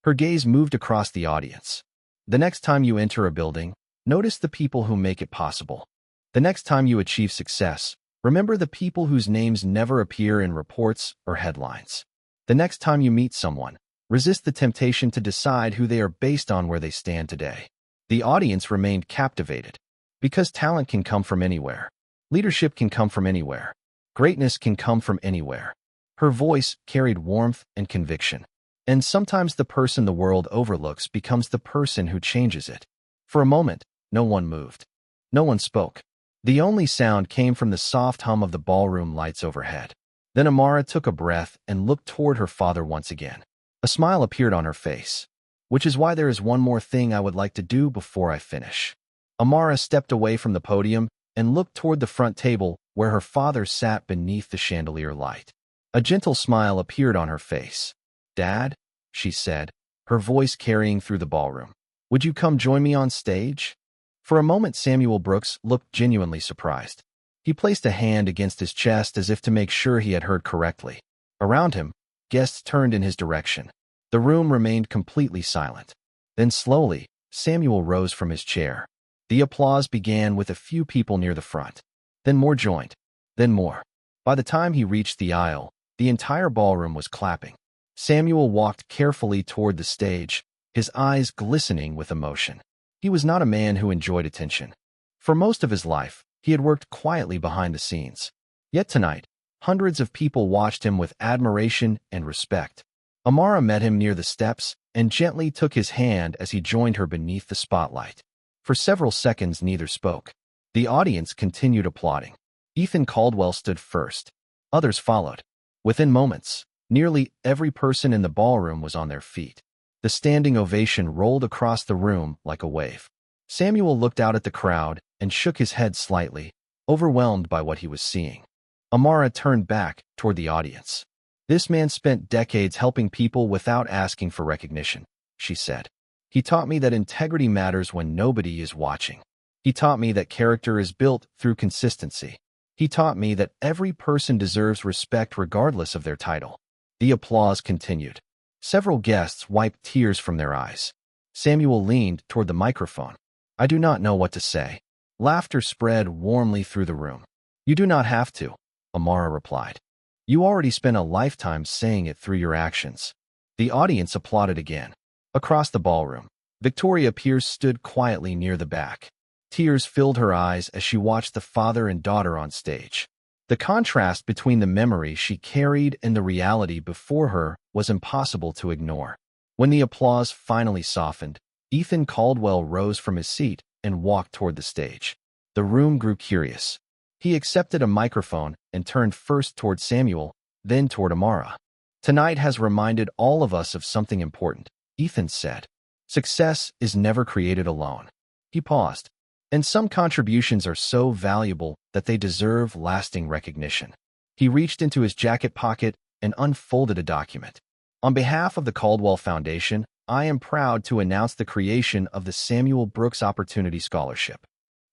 Her gaze moved across the audience. The next time you enter a building, notice the people who make it possible. The next time you achieve success, remember the people whose names never appear in reports or headlines. The next time you meet someone, resist the temptation to decide who they are based on where they stand today. The audience remained captivated. Because talent can come from anywhere. Leadership can come from anywhere. Greatness can come from anywhere. Her voice carried warmth and conviction. And sometimes the person the world overlooks becomes the person who changes it. For a moment, no one moved. No one spoke. The only sound came from the soft hum of the ballroom lights overhead. Then Amara took a breath and looked toward her father once again. A smile appeared on her face. "Which is why there is one more thing I would like to do before I finish." Amara stepped away from the podium and looked toward the front table where her father sat beneath the chandelier light. A gentle smile appeared on her face. "Dad," she said, her voice carrying through the ballroom, "would you come join me on stage?" For a moment Samuel Brooks looked genuinely surprised. He placed a hand against his chest as if to make sure he had heard correctly. Around him, guests turned in his direction. The room remained completely silent. Then slowly, Samuel rose from his chair. The applause began with a few people near the front. Then more joined. Then more. By the time he reached the aisle, the entire ballroom was clapping. Samuel walked carefully toward the stage, his eyes glistening with emotion. He was not a man who enjoyed attention. For most of his life, he had worked quietly behind the scenes. Yet tonight, hundreds of people watched him with admiration and respect. Amara met him near the steps and gently took his hand as he joined her beneath the spotlight. For several seconds neither spoke. The audience continued applauding. Ethan Caldwell stood first. Others followed. Within moments, nearly every person in the ballroom was on their feet. The standing ovation rolled across the room like a wave. Samuel looked out at the crowd and shook his head slightly, overwhelmed by what he was seeing. Amara turned back toward the audience. "This man spent decades helping people without asking for recognition," she said. "He taught me that integrity matters when nobody is watching. He taught me that character is built through consistency. He taught me that every person deserves respect regardless of their title." The applause continued. Several guests wiped tears from their eyes. Samuel leaned toward the microphone. "I do not know what to say." Laughter spread warmly through the room. "You do not have to," Amara replied. "You already spent a lifetime saying it through your actions." The audience applauded again. Across the ballroom, Victoria Pierce stood quietly near the back. Tears filled her eyes as she watched the father and daughter on stage. The contrast between the memory she carried and the reality before her was impossible to ignore. When the applause finally softened, Ethan Caldwell rose from his seat and walked toward the stage. The room grew curious. He accepted a microphone and turned first toward Samuel, then toward Amara. "Tonight has reminded all of us of something important," Ethan said. "Success is never created alone." He paused. "And some contributions are so valuable that they deserve lasting recognition." He reached into his jacket pocket and unfolded a document. "On behalf of the Caldwell Foundation, I am proud to announce the creation of the Samuel Brooks Opportunity Scholarship."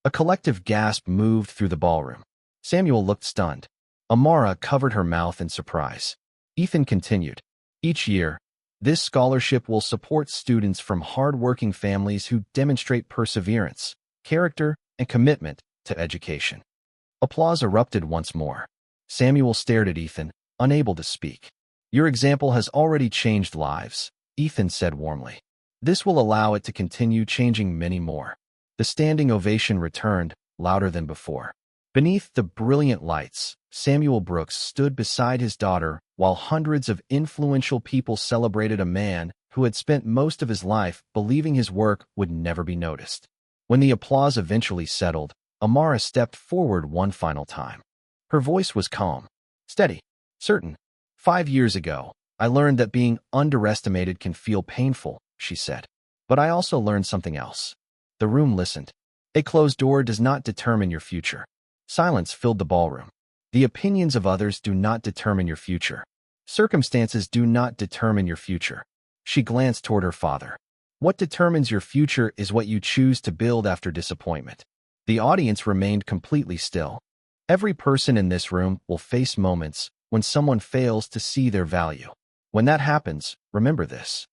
A collective gasp moved through the ballroom. Samuel looked stunned. Amara covered her mouth in surprise. Ethan continued, "Each year, this scholarship will support students from hard-working families who demonstrate perseverance, character, and commitment to education." Applause erupted once more. Samuel stared at Ethan, unable to speak. "Your example has already changed lives," Ethan said warmly. "This will allow it to continue changing many more." The standing ovation returned, louder than before. Beneath the brilliant lights, Samuel Brooks stood beside his daughter while hundreds of influential people celebrated a man who had spent most of his life believing his work would never be noticed. When the applause eventually settled, Amara stepped forward one final time. Her voice was calm, steady, certain. "5 years ago, I learned that being underestimated can feel painful," she said. "But I also learned something else." The room listened. A closed door does not determine your future. Silence filled the ballroom. The opinions of others do not determine your future. Circumstances do not determine your future. She glanced toward her father. "What determines your future is what you choose to build after disappointment." The audience remained completely still. Every person in this room will face moments when someone fails to see their value. When that happens, remember this.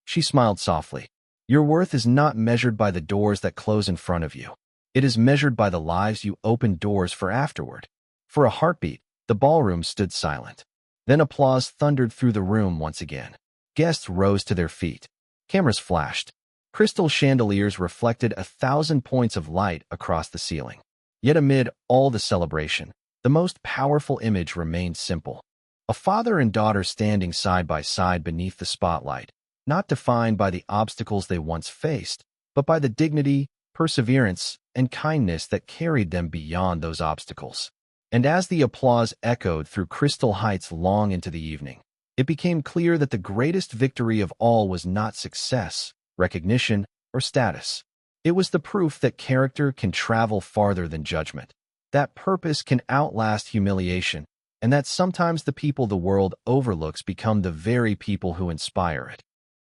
She smiled softly. "Your worth is not measured by the doors that close in front of you. It is measured by the lives you open doors for afterward." For a heartbeat, the ballroom stood silent. Then applause thundered through the room once again. Guests rose to their feet. Cameras flashed. Crystal chandeliers reflected 1,000 points of light across the ceiling. Yet amid all the celebration, the most powerful image remained simple. A father and daughter standing side by side beneath the spotlight, not defined by the obstacles they once faced, but by the dignity, perseverance, and kindness that carried them beyond those obstacles. And as the applause echoed through Crystal Heights long into the evening, it became clear that the greatest victory of all was not success, recognition, or status. It was the proof that character can travel farther than judgment, that purpose can outlast humiliation, and that sometimes the people the world overlooks become the very people who inspire it.